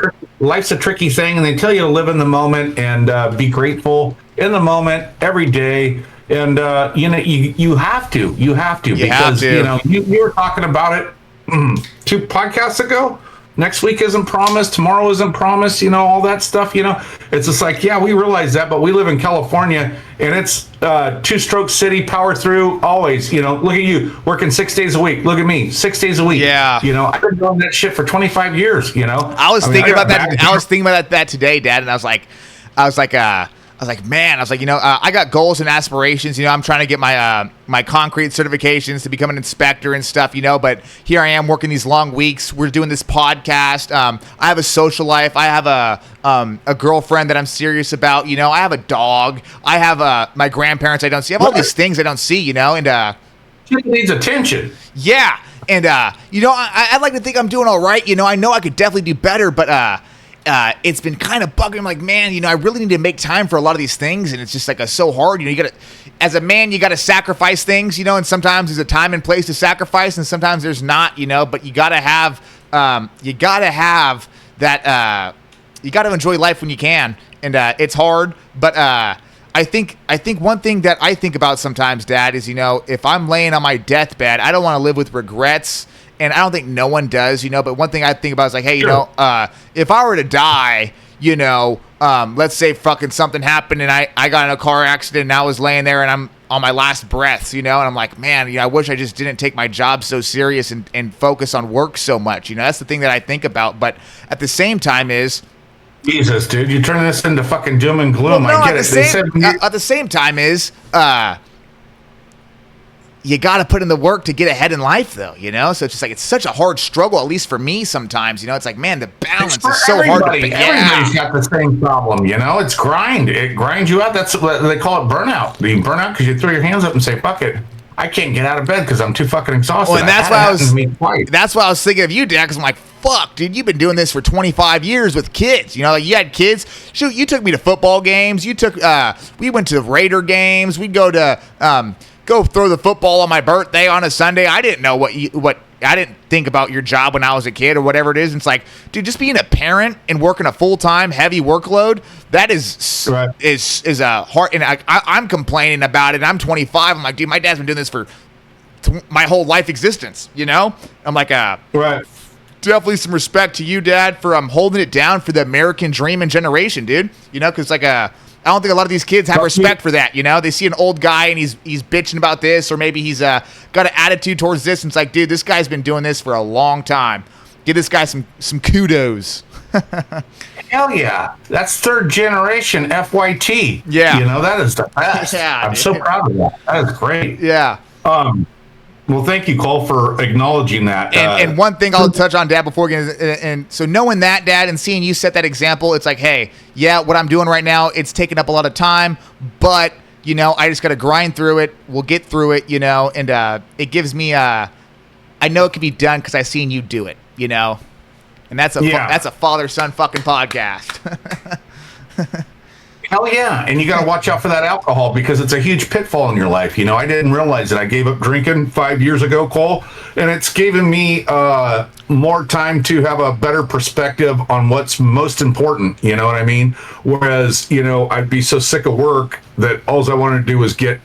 a tricky thing, and they tell you to live in the moment and be grateful in the moment every day. And you have to because you were talking about it 2 podcasts ago. Next week isn't promised. Tomorrow isn't promised. All that stuff. It's just like, yeah, we realize that, but we live in California, and it's two-stroke city, power through always. Look at you working 6 days a week. Look at me, 6 days a week. Yeah. I've been doing that shit for 25 years. I was thinking about that. I was thinking about that today, Dad, and I was like, man, I got goals and aspirations. I'm trying to get my concrete certifications to become an inspector and stuff, but here I am working these long weeks. We're doing this podcast. I have a social life. I have a girlfriend that I'm serious about. I have a dog. I have my grandparents I don't see. I have all these things I don't see, and she needs attention. Yeah. And, I'd like to think I'm doing all right. I know I could definitely do better, but it's been kind of bugging. I'm like, man, I really need to make time for a lot of these things, and it's just like so hard. You got to, as a man, you got to sacrifice things, and sometimes there's a time and place to sacrifice, and sometimes there's not, but you got to have that. You got to enjoy life when you can, and it's hard, but I think one thing that I think about sometimes, Dad, is if I'm laying on my deathbed, I don't want to live with regrets. And I don't think no one does, but one thing I think about is like, hey, sure. If I were to die, let's say fucking something happened and I got in a car accident and I was laying there and I'm on my last breaths, and I'm like, man, I wish I just didn't take my job so serious and focus on work so much. That's the thing that I think about. But at the same time is, Jesus, dude, you turn this into fucking doom and gloom. Well, no, I get it. At the same time is, you got to put in the work to get ahead in life, though, So it's just like, it's such a hard struggle, at least for me sometimes, It's like, man, the balance is so hard to figure out. Everybody's got the same problem, It's grind. It grinds you out. That's what they call it, burnout. You burn out because you throw your hands up and say, fuck it. I can't get out of bed because I'm too fucking exhausted. Well, and that's why I was thinking of you, Dad, because I'm like, fuck, dude, you've been doing this for 25 years with kids. Like you had kids. Shoot, you took me to football games. We went to Raider games. We'd go to, go throw the football on my birthday on a Sunday. I didn't know I didn't think about your job when I was a kid or whatever it is. It's like, dude, just being a parent and working a full-time heavy workload, that is a hard, and I'm complaining about it. I'm 25. I'm like, dude, my dad's been doing this for my whole life existence, I'm like, right. Definitely some respect to you, Dad, for holding it down for the American dream and generation, dude. Because I don't think a lot of these kids have respect for that, They see an old guy and he's bitching about this, or maybe he's got an attitude towards this, and it's like, dude, this guy's been doing this for a long time. Give this guy some kudos. Hell yeah. That's third generation FYT. Yeah. That is the best. Yeah, I'm so proud of that. That is great. Yeah. Well, thank you, Cole, for acknowledging that. And one thing I'll touch on, Dad, before we get and so knowing that, Dad, and seeing you set that example, it's like, hey, yeah, what I'm doing right now, it's taking up a lot of time, but, I just got to grind through it. We'll get through it, and it gives me, I know it can be done because I've seen you do it, and that's a father-son fucking podcast. Hell yeah. And you got to watch out for that alcohol because it's a huge pitfall in your life. I didn't realize that I gave up drinking 5 years ago, Cole, and it's given me more time to have a better perspective on what's most important. You know what I mean? Whereas, I'd be so sick of work that all I wanted to do was get,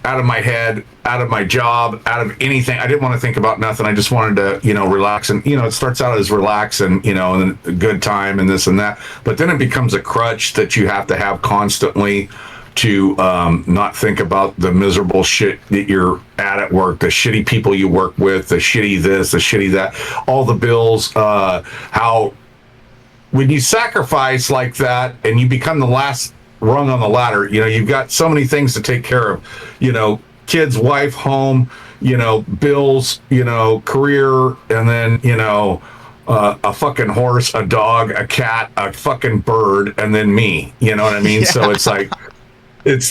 out of my head, out of my job, out of anything. I didn't want to think about nothing. I just wanted to, relax. And, it starts out as relax and, and a good time and this and that. But then it becomes a crutch that you have to have constantly to not think about the miserable shit that you're at work, the shitty people you work with, the shitty this, the shitty that, all the bills, how when you sacrifice like that and you become the last rung on the ladder, you've got so many things to take care of, kids, wife, home, bills, career, and then, a fucking horse, a dog, a cat, a fucking bird, and then me, you know what I mean? Yeah. So it's like, you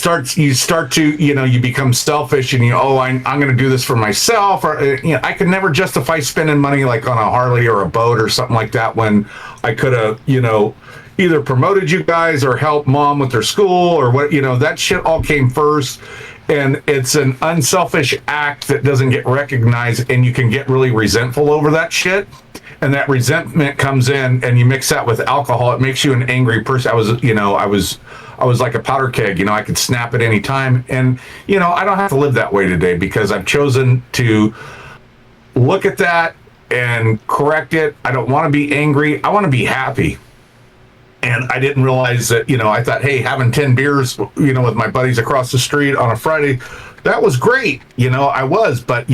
start to, you become selfish and I'm going to do this for myself, or, I could never justify spending money like on a Harley or a boat or something like that when I could have, either promoted you guys or helped mom with their school or what, that shit all came first. And it's an unselfish act that doesn't get recognized, and you can get really resentful over that shit. And that resentment comes in and you mix that with alcohol. It makes you an angry person. I was like a powder keg, I could snap at any time. And, I don't have to live that way today because I've chosen to look at that and correct it. I don't want to be angry. I want to be happy. And I didn't realize that, I thought, hey, having 10 beers, with my buddies across the street on a Friday, that was great. I was, but,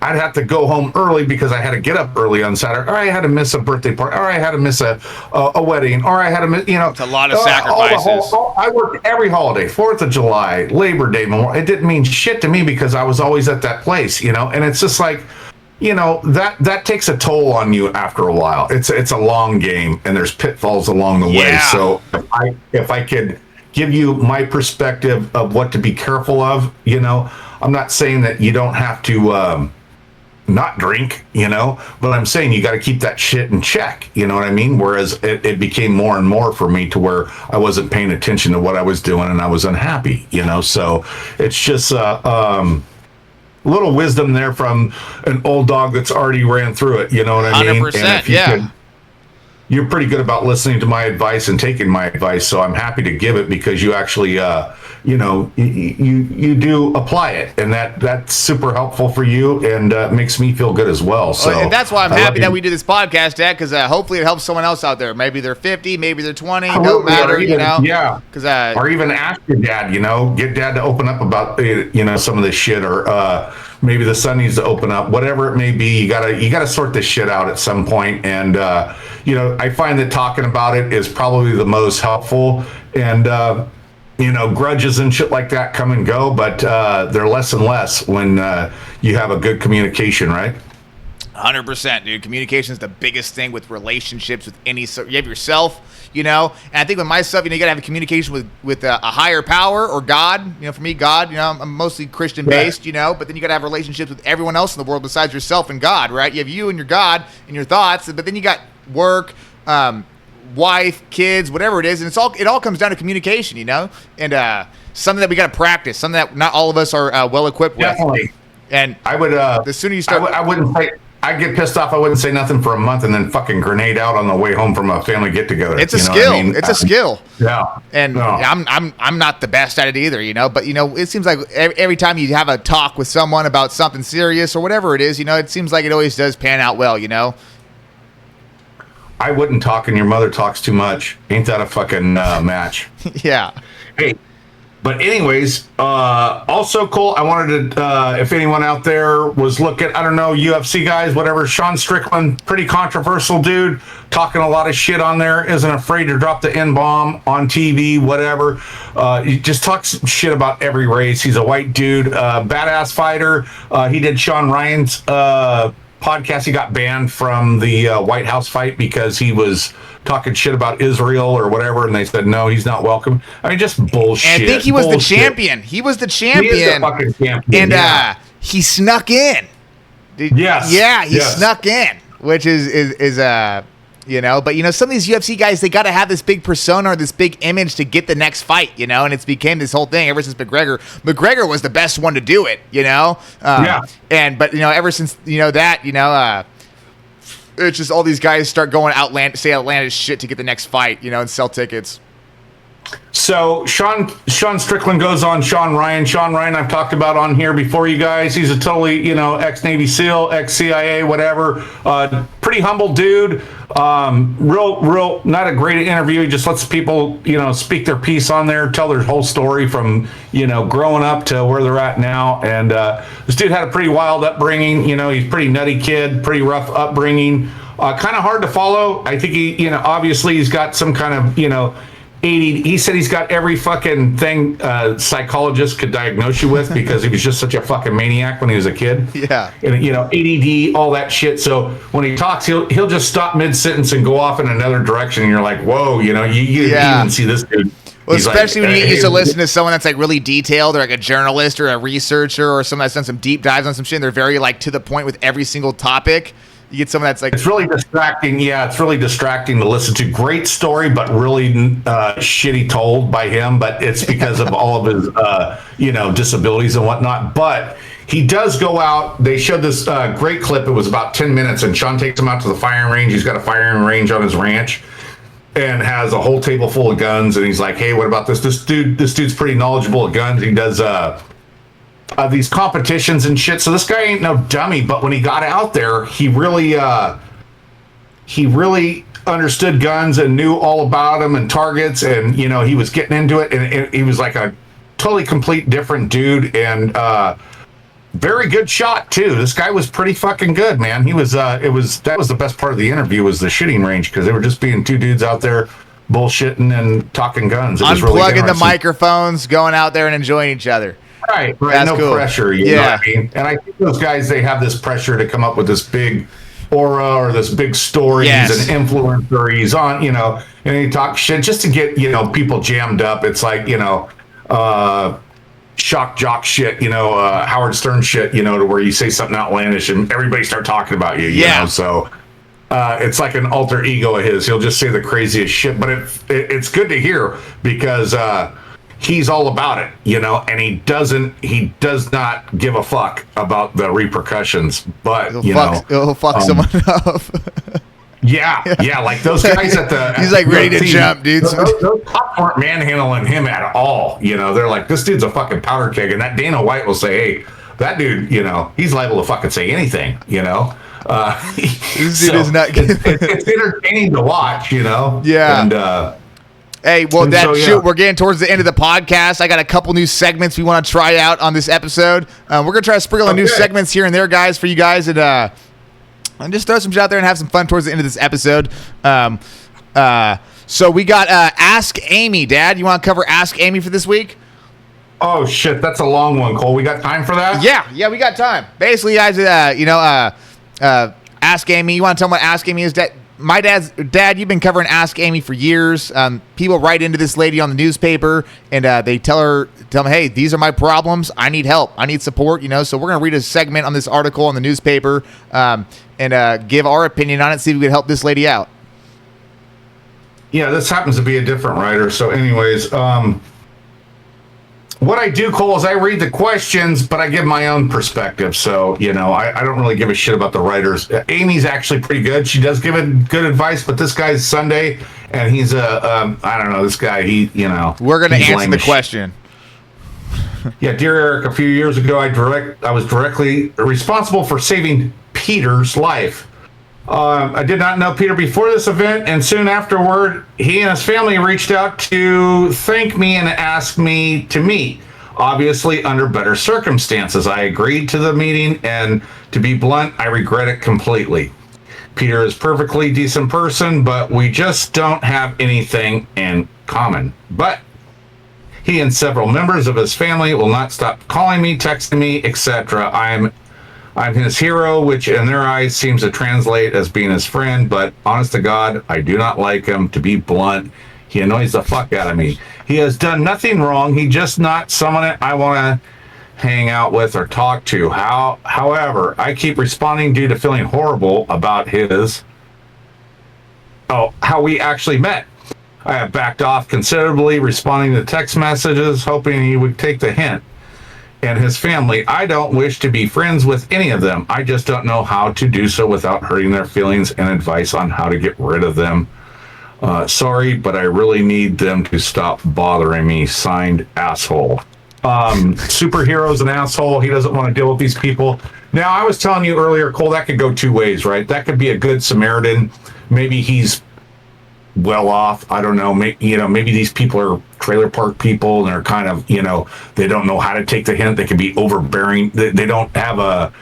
I'd have to go home early because I had to get up early on Saturday, or I had to miss a birthday party, or I had to miss a wedding, or I had to miss, It's a lot of sacrifices. I worked every holiday, 4th of July, Labor Day, Memorial. It didn't mean shit to me because I was always at that place, and it's just like, that takes a toll on you after a while. It's a long game, and there's pitfalls along the way. So if I could give you my perspective of what to be careful of, I'm not saying that you don't have to not drink, but I'm saying you got to keep that shit in check. You know what I mean? Whereas it became more and more for me to where I wasn't paying attention to what I was doing and I was unhappy, so it's just little wisdom there from an old dog that's already ran through it. You know what I mean? 100%, you're pretty good about listening to my advice and taking my advice, so I'm happy to give it because you actually, you do apply it, and that's super helpful for you and makes me feel good as well. So and that's why I'm happy that we do this podcast, Dad, because hopefully it helps someone else out there. Maybe they're 50, maybe they're 20, don't matter, Yeah. Or even ask your dad, get dad to open up about, some of this shit, or maybe the son needs to open up, whatever it may be. You gotta sort this shit out at some point. And, I find that talking about it is probably the most helpful. And, grudges and shit like that come and go, but they're less and less when you have a good communication, right? 100%, dude. Communication is the biggest thing with relationships, with any. So you have yourself, and I think with myself, you got to have a communication with a higher power or God. For me, God. I'm mostly Christian based, but then you got to have relationships with everyone else in the world besides yourself and God, right? You have you and your God and your thoughts, but then you got work, wife, kids, whatever it is, and it all comes down to communication, and something that we got to practice, something that not all of us are well equipped with. Definitely. And I would. The sooner you start, I wouldn't say. I'd get pissed off. I wouldn't say nothing for a month and then fucking grenade out on the way home from a family get together. It's a skill. It's a skill. Yeah. And no. I'm not the best at it either, But it seems like every time you have a talk with someone about something serious or whatever it is, it seems like it always does pan out well, I wouldn't talk and your mother talks too much. Ain't that a fucking match? Yeah. Hey. But anyways, also cool. I wanted to, if anyone out there was looking, I don't know, UFC guys, whatever, Sean Strickland, pretty controversial dude, talking a lot of shit on there, isn't afraid to drop the N-bomb on TV, whatever. He just talks shit about every race. He's a white dude, badass fighter. He did Sean Ryan's podcast. He got banned from the White House fight because he was talking shit about Israel or whatever, and they said no, he's not welcome. I mean, just bullshit. And I think he was the champion. He was the champion. He is the fucking champion. And he snuck in. Yes. Yeah, he snuck in, which is but some of these UFC guys, they got to have this big persona or this big image to get the next fight, and it's became this whole thing ever since McGregor. McGregor was the best one to do it, But ever since it's just all these guys start going say outlandish shit to get the next fight, and sell tickets. So Sean Strickland goes on Sean Ryan. Sean Ryan I've talked about on here before, you guys. He's a totally, ex-Navy SEAL, ex-CIA, whatever. Pretty humble dude. Real, not a great interview. He just lets people, speak their piece on there, tell their whole story from, growing up to where they're at now. And this dude had a pretty wild upbringing. He's a pretty nutty kid, pretty rough upbringing. Kind of hard to follow. I think he, obviously he's got some kind of, he said he's got every fucking thing psychologist could diagnose you with because he was just such a fucking maniac when he was a kid. Yeah. And, ADD, all that shit. So when he talks, he'll just stop mid-sentence and go off in another direction. And you're like, whoa, you didn't even see this dude. Well, especially when you get used to listen to someone that's like really detailed, or like a journalist or a researcher or someone that's done some deep dives on some shit, and they're very like to the point with every single topic. You get someone that's like... It's really distracting. Yeah, it's really distracting to listen to. Great story, but really shitty told by him. But it's because of all of his, disabilities and whatnot. But he does go out. They showed this great clip. It was about 10 minutes. And Sean takes him out to the firing range. He's got a firing range on his ranch and has a whole table full of guns. And he's like, hey, what about this? This dude's pretty knowledgeable of guns. He does... these competitions and shit. So this guy ain't no dummy. But when he got out there, he really understood guns and knew all about them and targets, and he was getting into it, and he was like a totally complete different dude, and very good shot too. This guy was pretty fucking good, man. He was that was the best part of the interview, was the shooting range, because they were just being two dudes out there bullshitting and talking guns. It was really unplugging the microphones, going out there and enjoying each other. Right. That's no cool. pressure, you know what I mean? And I think those guys, they have this pressure to come up with this big aura or this big stories and influencer. He's on, and he talk shit just to get, people jammed up. It's like, shock jock shit, Howard Stern shit, to where you say something outlandish and everybody start talking about you, you know? So it's like an alter ego of his. He'll just say the craziest shit, but it's good to hear, because he's all about it, and he does not give a fuck about the repercussions, but he'll fuck someone up. Yeah, like those guys at the he's like ready to jump, dude. Those cops weren't manhandling him at all. They're like, this dude's a fucking powder keg, and that Dana White will say, hey, that dude, he's liable to fucking say anything. This dude is not good. It's entertaining to watch, Yeah. And hey, well, shoot, we're getting towards the end of the podcast. I got a couple new segments we want to try out on this episode. We're gonna try to sprinkle in new segments here and there, guys, for you guys, and just throw some shit out there and have some fun towards the end of this episode. So we got Ask Amy, Dad. You want to cover Ask Amy for this week? Oh shit, that's a long one, Cole. We got time for that? Yeah, we got time. Basically, guys, Ask Amy. You want to tell them what Ask Amy is, Dad? My dad, you've been covering Ask Amy for years. People write into this lady on the newspaper, and they tell them, hey, these are my problems. I need help. I need support. So we're gonna read a segment on this article on the newspaper, and give our opinion on it. See if we can help this lady out. Yeah, this happens to be a different writer. So, anyways, what I do, Cole, is I read the questions, but I give my own perspective. So, I don't really give a shit about the writers. Amy's actually pretty good. She does give good advice, but this guy's Sunday, and he's I don't know, this guy, We're going to answer the question. Yeah, dear Eric, a few years ago, I was directly responsible for saving Peter's life. I did not know Peter before this event, and soon afterward, he and his family reached out to thank me and ask me to meet. Obviously, under better circumstances, I agreed to the meeting, and to be blunt, I regret it completely. Peter is a perfectly decent person, but we just don't have anything in common. But he and several members of his family will not stop calling me, texting me, etc. I'm his hero, which in their eyes seems to translate as being his friend, but honest to God, I do not like him. To be blunt, he annoys the fuck out of me. He has done nothing wrong. He's just not someone I want to hang out with or talk to. However, I keep responding due to feeling horrible about how we actually met. I have backed off considerably, responding to text messages, hoping he would take the hint. And his family, I don't wish to be friends with any of them. I just don't know how to do so without hurting their feelings, and advice on how to get rid of them. Sorry, but I really need them to stop bothering me. Signed, asshole. Superhero's an asshole. He doesn't want to deal with these people. Now, I was telling you earlier, Cole, that could go two ways, right? That could be a good Samaritan. Maybe he's well off. I don't know. Maybe these people are trailer park people, and they're kind of, they don't know how to take the hint. They can be overbearing. They don't have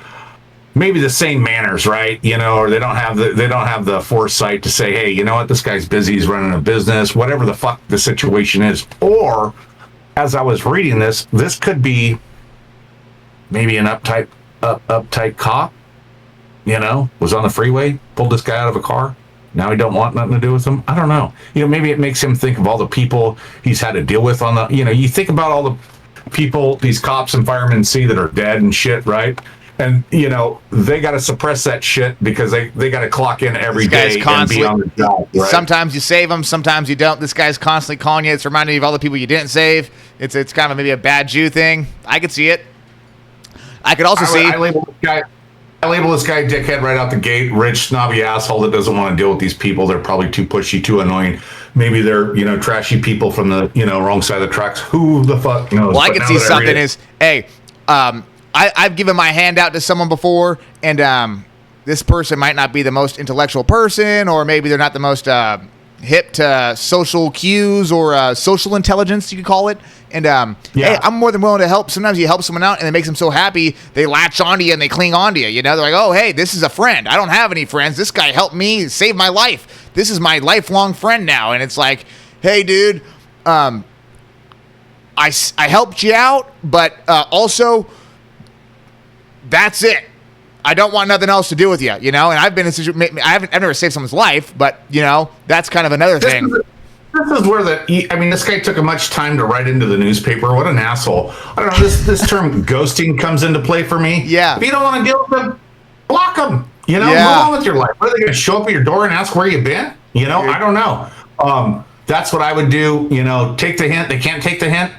maybe the same manners, right? Or they don't have the foresight to say, hey, you know what? This guy's busy. He's running a business, whatever the fuck the situation is. Or, as I was reading this could be maybe an uptight cop, was on the freeway, pulled this guy out of a car. Now he don't want nothing to do with him. I don't know. Maybe it makes him think of all the people he's had to deal with on the, you think about all the people these cops and firemen see that are dead and shit, right? And, they got to suppress that shit because they got to clock in every day and be on the job, right? Sometimes you save them, sometimes you don't. This guy's constantly calling you. It's reminding you of all the people you didn't save. It's kind of maybe a bad Jew thing. I could see it. I could also see... I label this guy dickhead right out the gate, rich, snobby asshole that doesn't want to deal with these people. They're probably too pushy, too annoying. Maybe they're, trashy people from the, wrong side of the tracks. Who the fuck knows? Well, I can see something is, hey, I've given my hand out to someone before, and this person might not be the most intellectual person, or maybe they're not the most hip to social cues or social intelligence, you could call it. And hey, I'm more than willing to help. Sometimes you help someone out, and it makes them so happy they latch onto you and they cling onto you. You know, they're like, "Oh, hey, this is a friend. I don't have any friends. This guy helped me save my life. This is my lifelong friend now." And it's like, "Hey, dude, I helped you out, but also that's it. I don't want nothing else to do with you." You know, and I've been in a situation. I've never saved someone's life, but you know, that's kind of another thing. This is where this guy took much time to write into the newspaper. What an asshole. I don't know, this term ghosting comes into play for me. Yeah. If you don't want to deal with them, block them. You know, Yeah. move on with your life. Are they going to show up at your door and ask where you've been? You know, I don't know. That's what I would do. You know, take the hint. They can't take the hint.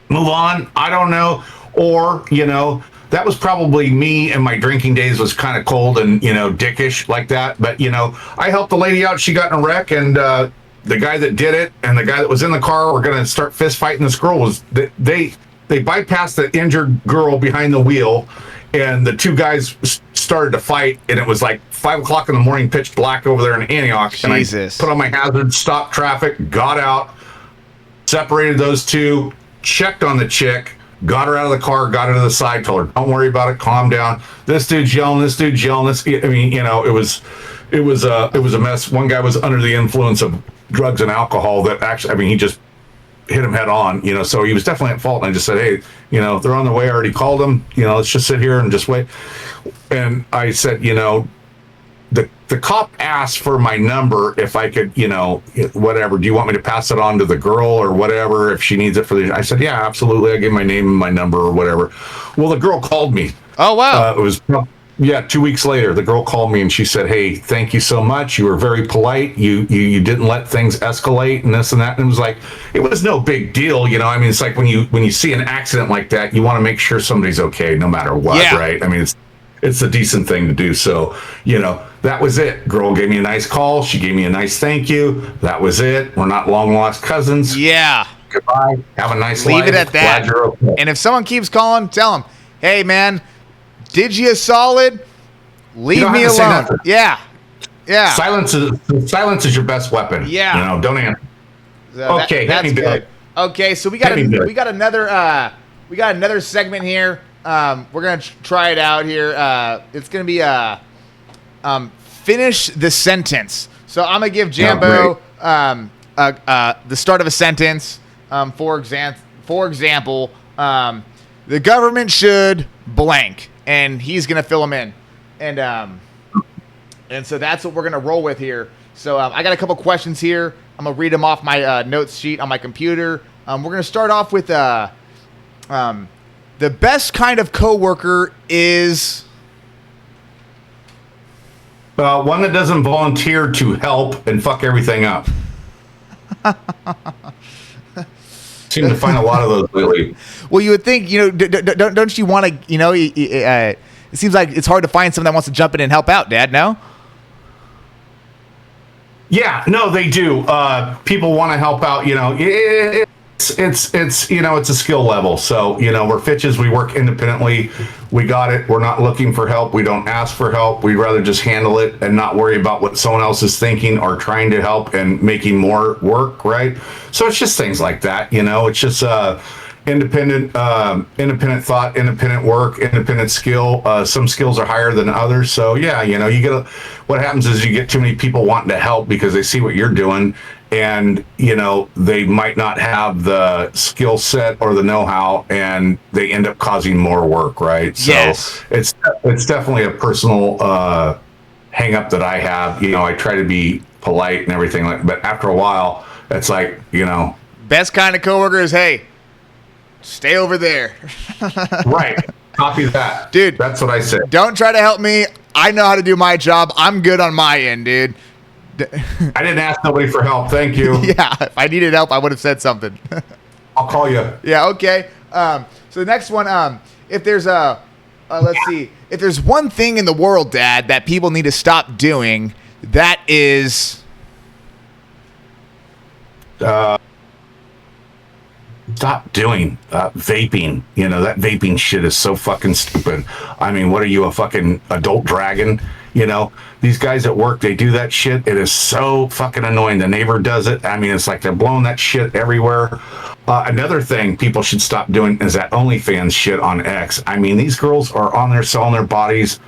Move on. I don't know. Or, you know, that was probably me, and my drinking days was kind of cold and, you know, dickish like that. But, you know, I helped the lady out. She got in a wreck, and the guy that did it and the guy that was in the car were going to start fist fighting this girl. They bypassed the injured girl behind the wheel, and the two guys started to fight, and it was like 5 o'clock in the morning, pitch black over there in Antioch. Jesus. And I put on my hazard, stopped traffic, got out, separated those two, checked on the chick, got her out of the car, got her to the side, told her, "Don't worry about it, calm down. This dude's yelling, I mean, you know, it was a mess. One guy was under the influence of drugs and alcohol that actually, I mean, he just hit him head on, you know, so he was definitely at fault. And I just said, "Hey, you know, they're on their way. I already called them, you know, let's just sit here and just wait." And I said, you know, the cop asked for my number if I could, you know, whatever. Do you want me to pass it on to the girl or whatever if she needs it for the? I said, "Yeah, absolutely." I gave my name and my number or whatever. Well, the girl called me. Oh, wow. It was 2 weeks later. The girl called me and she said, "Hey, thank you so much. You were very polite. You didn't let things escalate and this and that." And it was like, it was no big deal, you know. I mean, it's like when you see an accident like that, you want to make sure somebody's okay no matter what, right? I mean, it's a decent thing to do. So, you know, that was it. Girl gave me a nice call. She gave me a nice thank you. That was it. We're not long lost cousins. Yeah. Goodbye. Have a nice life. Leave it at that. Glad you're okay. And if someone keeps calling, tell them, "Hey, man, did you a solid? Leave me alone." Yeah. Silence is your best weapon. Yeah. You know, don't answer. So okay, that's good. Okay, so we got another segment here. We're gonna try it out here. It's gonna be finish the sentence. So I'm gonna give Jambo the start of a sentence. For example, the government should blank, and he's gonna fill them in, and so that's what we're gonna roll with here. So I got a couple questions here. I'm gonna read them off my notes sheet on my computer. We're gonna start off with the best kind of coworker is one that doesn't volunteer to help and fuck everything up. Seem to find a lot of those lately. Well, you would think, you know, don't you want to, you know, it seems like it's hard to find someone that wants to jump in and help out, Dad, no? Yeah, no, they do. People want to help out, you know. It's you know, it's a skill level. So, you know, we're Fitches, we work independently. We got it. We're not looking for help. We don't ask for help. We'd rather just handle it and not worry about what someone else is thinking or trying to help and making more work, right? So it's just things like that, you know. It's just independent thought, independent work, independent skill. Some skills are higher than others. So yeah, you know, what happens is you get too many people wanting to help because they see what you're doing, and you know, they might not have the skill set or the know-how, and they end up causing more work, right? So yes. It's definitely a personal hang up that I have. You know, I try to be polite and everything, but after a while, it's like, you know, best kind of coworker is, "Hey, stay over there." Right. Copy that. Dude. That's what I said. Don't try to help me. I know how to do my job. I'm good on my end, dude. I didn't ask nobody for help. Thank you. Yeah. If I needed help, I would have said something. I'll call you. Yeah. Okay. So the next one, if there's let's see, if there's one thing in the world, Dad, that people need to stop doing, that is stop doing vaping. You know, that vaping shit is so fucking stupid. I mean, what are you, a fucking adult dragon? You know, these guys at work, they do that shit. It is so fucking annoying. The neighbor does it. I mean, it's like they're blowing that shit everywhere. Another thing people should stop doing is that OnlyFans shit on X. I mean, these girls are on there selling their bodies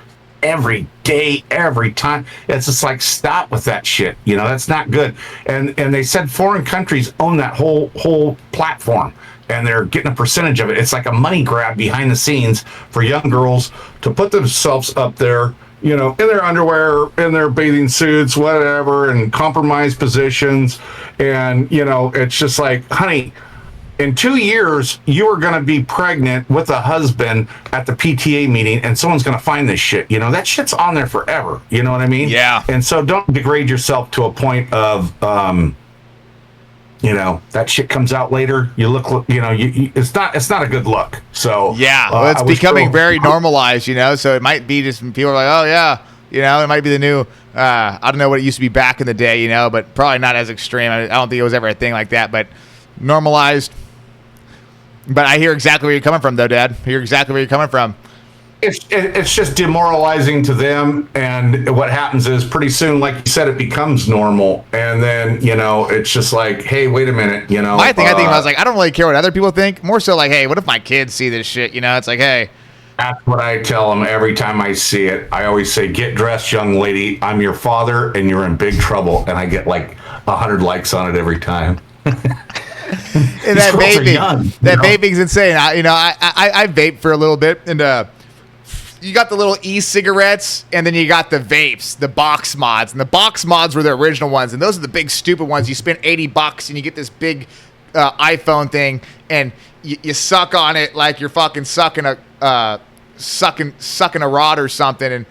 every day, every time. It's just like, stop with that shit. You know, that's not good. And they said foreign countries own that whole platform, and they're getting a percentage of it. It's like a money grab behind the scenes for young girls to put themselves up there, you know, in their underwear, in their bathing suits, whatever, and compromised positions. And, you know, it's just like, honey, in 2 years, you are going to be pregnant with a husband at the PTA meeting, and someone's going to find this shit. You know, that shit's on there forever. You know what I mean? Yeah. And so don't degrade yourself to a point of, you know, that shit comes out later. You look, you know, it's not a good look. So yeah, well, it's becoming very normalized, you know. So it might be just people are like, oh yeah, you know, it might be the new. I don't know what it used to be back in the day, you know, but probably not as extreme. I don't think it was ever a thing like that, but normalized. But I hear exactly where you're coming from, though, Dad. I hear exactly where you're coming from. It's just demoralizing to them, and what happens is pretty soon, like you said, it becomes normal, and then, you know, it's just like, hey, wait a minute, you know. I think I was like, I don't really care what other people think. More so like, hey, what if my kids see this shit? You know, it's like, hey. That's what I tell them every time I see it. I always say, get dressed, young lady. I'm your father, and you're in big trouble. And I get like 100 likes on it every time. And that vaping's insane. I vape for a little bit, and you got the little e-cigarettes, and then you got the vapes, the box mods, and the box mods were the original ones, and those are the big stupid ones. You spend $80 and you get this big iPhone thing, and you suck on it like you're fucking sucking a rod or something, and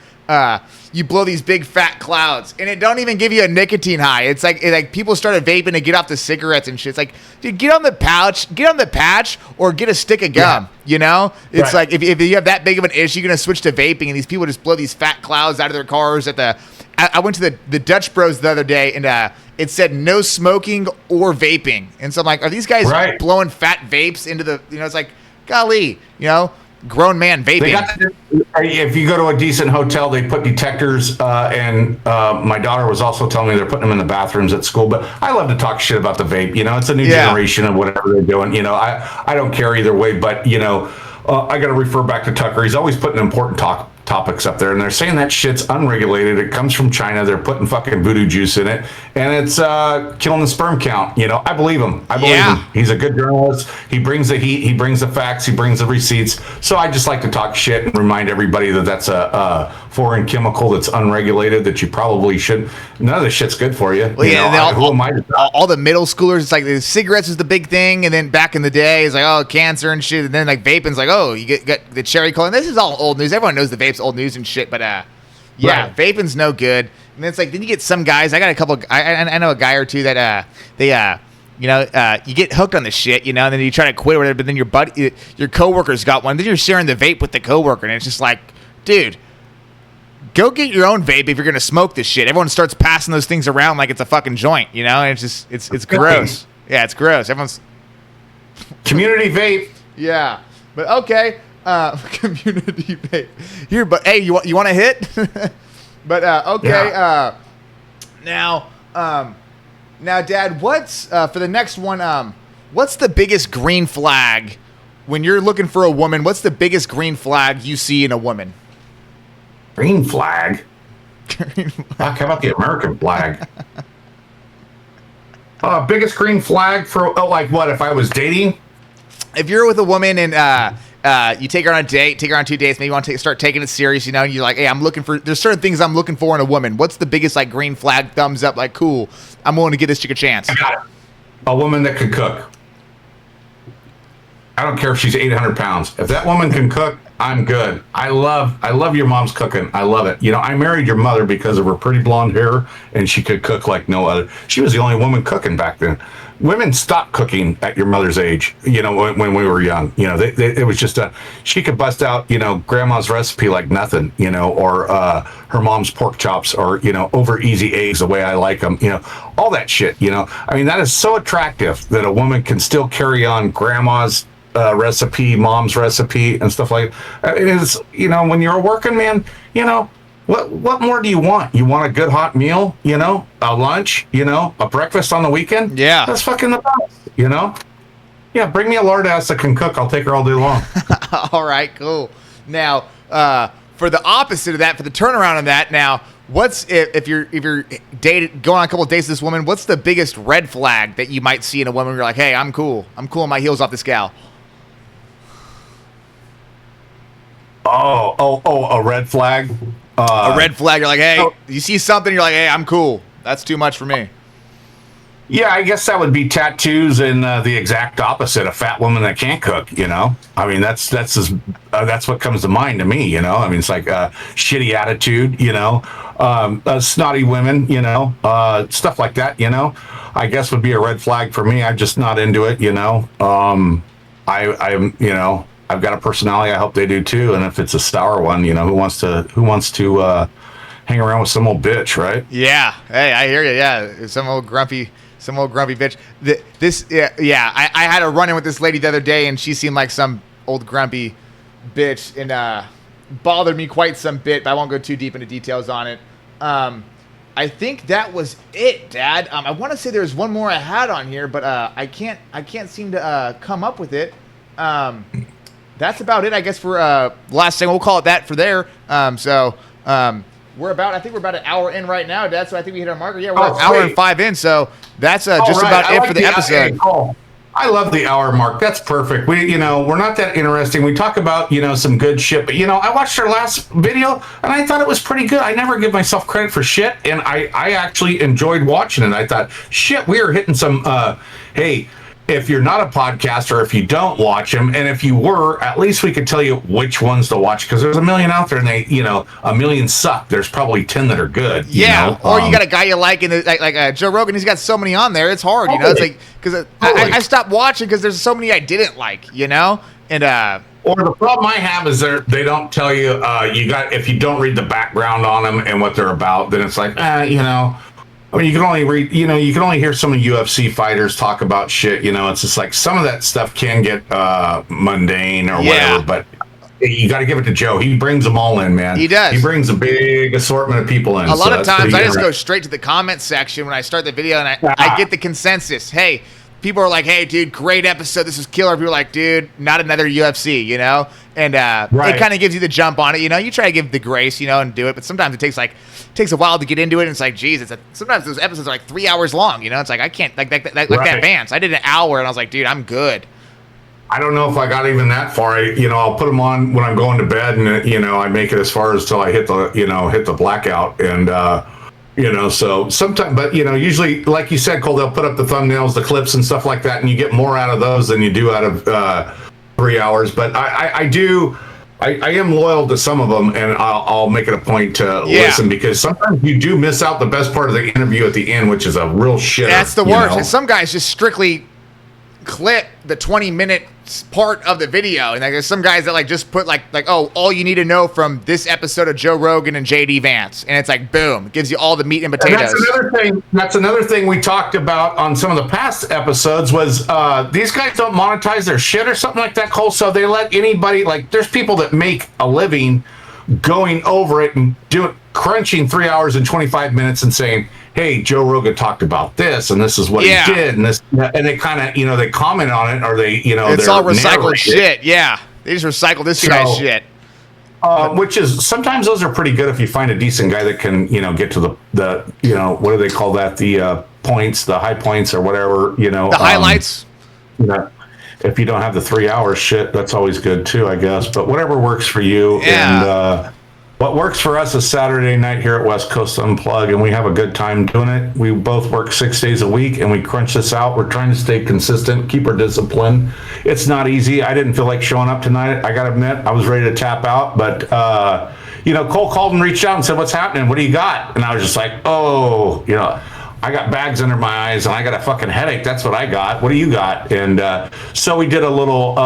you blow these big fat clouds, and it don't even give you a nicotine high. It's like people started vaping to get off the cigarettes and shit. It's like, dude, get on the patch, or get a stick of gum. Yeah. You know, it's right. Like if you have that big of an issue, you're gonna switch to vaping, and these people just blow these fat clouds out of their cars. I went to the Dutch Bros the other day, and it said no smoking or vaping, and so I'm like, are these guys blowing fat vapes into the? You know, it's like, golly, you know. Grown man vaping. If you go to a decent hotel, they put detectors, and my daughter was also telling me they're putting them in the bathrooms at school. But I love to talk shit about the vape. You know, it's a new generation of whatever they're doing. You know, I don't care either way. But, you know, I got to refer back to Tucker. He's always putting important topics up there, and they're saying that shit's unregulated. It comes from China. They're putting fucking voodoo juice in it, and it's killing the sperm count. You know, I believe him. Him. He's a good journalist. He brings the heat. He brings the facts. He brings the receipts. So I just like to talk shit and remind everybody that that's a foreign chemical that's unregulated, that you probably shouldn't. None of this shit's good for you. Well, you know, who am I to talk? All the middle schoolers, it's like the cigarettes is the big thing, and then back in the day, it's like, oh, cancer and shit, and then like vaping's like, oh, you get the cherry cola. And this is all old news. Everyone knows the vape's old news and shit, but vaping's no good. And then it's like, then you get some guys. I got a couple. I know a guy or two that you get hooked on the shit, you know, and then you try to quit with it, but then your coworker's got one. Then you're sharing the vape with the coworker, and it's just like, dude, go get your own vape if you're gonna smoke this shit. Everyone starts passing those things around like it's a fucking joint, you know, and it's gross. Yeah, it's gross. Everyone's community vape. Yeah, but okay. Community vape here, but hey, you want to hit? But okay. Yeah. Now, Dad, what's for the next one? What's the biggest green flag when you're looking for a woman? What's the biggest green flag you see in a woman? Green flag. Fuck, how about the American flag? Biggest green flag for like what? If I was dating? If you're with a woman and you take her on a date, take her on 2 dates, maybe you want to start taking it serious, you know, and you're like, hey, there's certain things I'm looking for in a woman. What's the biggest, like, green flag, thumbs up, like, cool, I'm willing to give this chick a chance? I got it. A woman that can cook. I don't care if she's 800 pounds. If that woman can cook, I'm good. I love your mom's cooking. I love it. You know, I married your mother because of her pretty blonde hair, and she could cook like no other. She was the only woman cooking back then. women stopped cooking at your mother's age, when we were young. It was just she could bust out, grandma's recipe like nothing, or her mom's pork chops, or, over easy eggs the way I like them, all that shit, I mean, that is so attractive that a woman can still carry on grandma's recipe, mom's recipe, and stuff like that. It is, when you're a working man, what more do you want? You want a good hot meal, a lunch, a breakfast on the weekend? Yeah. That's fucking the best, Yeah, bring me a lard ass that can cook. I'll take her all day long. All right, cool. Now, for the opposite of that, for the turnaround of that, now, what's if you're going on a couple of dates with this woman, what's the biggest red flag that you might see in a woman where you're like, hey, I'm cool on my heels off this gal? A red flag? A red flag, you're like, hey, you see something, you're like, hey, I'm cool. That's too much for me. Yeah, I guess that would be tattoos and the exact opposite, a fat woman that can't cook, I mean, that's what comes to mind to me, I mean, it's like a shitty attitude, snotty women, stuff like that, I guess would be a red flag for me. I'm just not into it, I'm I've got a personality. I hope they do too. And if it's a sour one, who wants to hang around with some old bitch, right? Yeah. Hey, I hear you. Yeah, some old grumpy bitch. I had a run-in with this lady the other day, and she seemed like some old grumpy bitch, and bothered me quite some bit. But I won't go too deep into details on it. I think that was it, Dad. I want to say there was one more I had on here, but I can't seem to come up with it. That's about it, I guess, for last thing. We'll call it that for there. I think we're about an hour in right now, Dad, so I think we hit our marker. Yeah, we're an hour and 5 in, so that's just about it for the episode. Cool. I love the hour mark. That's perfect. We're not that interesting. We talk about, some good shit, but, I watched our last video, and I thought it was pretty good. I never give myself credit for shit, and I actually enjoyed watching it. I thought, shit, we are hitting some, hey, if you're not a podcaster, if you don't watch them, and if you were, at least we could tell you which ones to watch, because there's a million out there, and they, a million suck. There's probably 10 that are good. Yeah, or you got a guy you like, and like Joe Rogan, he's got so many on there. It's hard, It's like because I stopped watching because there's so many I didn't like, and Or the problem I have is they don't tell you if you don't read the background on them and what they're about, then it's like I mean, you can only read, you can only hear some of UFC fighters talk about shit, it's just like some of that stuff can get mundane or whatever, but you got to give it to Joe. He brings them all in, man. He does. He brings a big assortment of people in. A lot of times I just go straight to the comment section when I start the video, and I get the consensus. Hey, people are like, hey, dude, great episode. This is killer. People are like, dude, not another UFC, And it kind of gives you the jump on it, You try to give the grace, and do it, but sometimes it takes a while to get into it, and it's like, geez, sometimes those episodes are like 3 hours long, It's like I can't like that Vance. I did an hour, and I was like, dude, I'm good. I don't know if I got even that far. I'll put them on when I'm going to bed, and I make it as far as till I hit the blackout, and so sometimes, but usually, like you said, Cole, they'll put up the thumbnails, the clips, and stuff like that, and you get more out of those than you do out of 3 hours. But I am loyal to some of them, and I'll make it a point to listen, because sometimes you do miss out the best part of the interview at the end, which is a real shit. That's the worst. And some guys just strictly clip the 20-minute part of the video, and there's some guys that just put like all you need to know from this episode of Joe Rogan and JD Vance, and it's like boom, it gives you all the meat and potatoes. And that's another thing we talked about on some of the past episodes was these guys don't monetize their shit or something like that, Cole, so they let anybody, there's people that make a living going over it and crunching 3 hours and 25 minutes and saying, hey, Joe Rogan talked about this, and this is what he did, and this, and they kind of, they comment on it, or they, it's all recycled shit. Yeah, they just recycle this guy's shit. Which is, sometimes those are pretty good if you find a decent guy that can, get to the what do they call that? The points, the high points, or whatever, the highlights. If you don't have the 3 hours shit, that's always good too, I guess. But whatever works for you. Yeah. And what works for us is Saturday night here at West Coast Unplugged, and we have a good time doing it. We both work 6 days a week, and we crunch this out. We're trying to stay consistent, keep our discipline. It's not easy. I didn't feel like showing up tonight. I got to admit, I was ready to tap out, but Cole called and reached out and said, "What's happening? What do you got?" And I was just like, I got bags under my eyes and I got a fucking headache. That's what I got. What do you got? And so we did a little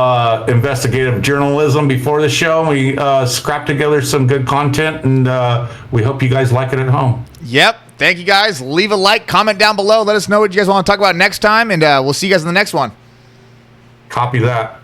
investigative journalism before the show. And we scrapped together some good content, and we hope you guys like it at home. Yep. Thank you, guys. Leave a like, comment down below. Let us know what you guys want to talk about next time, and we'll see you guys in the next one. Copy that.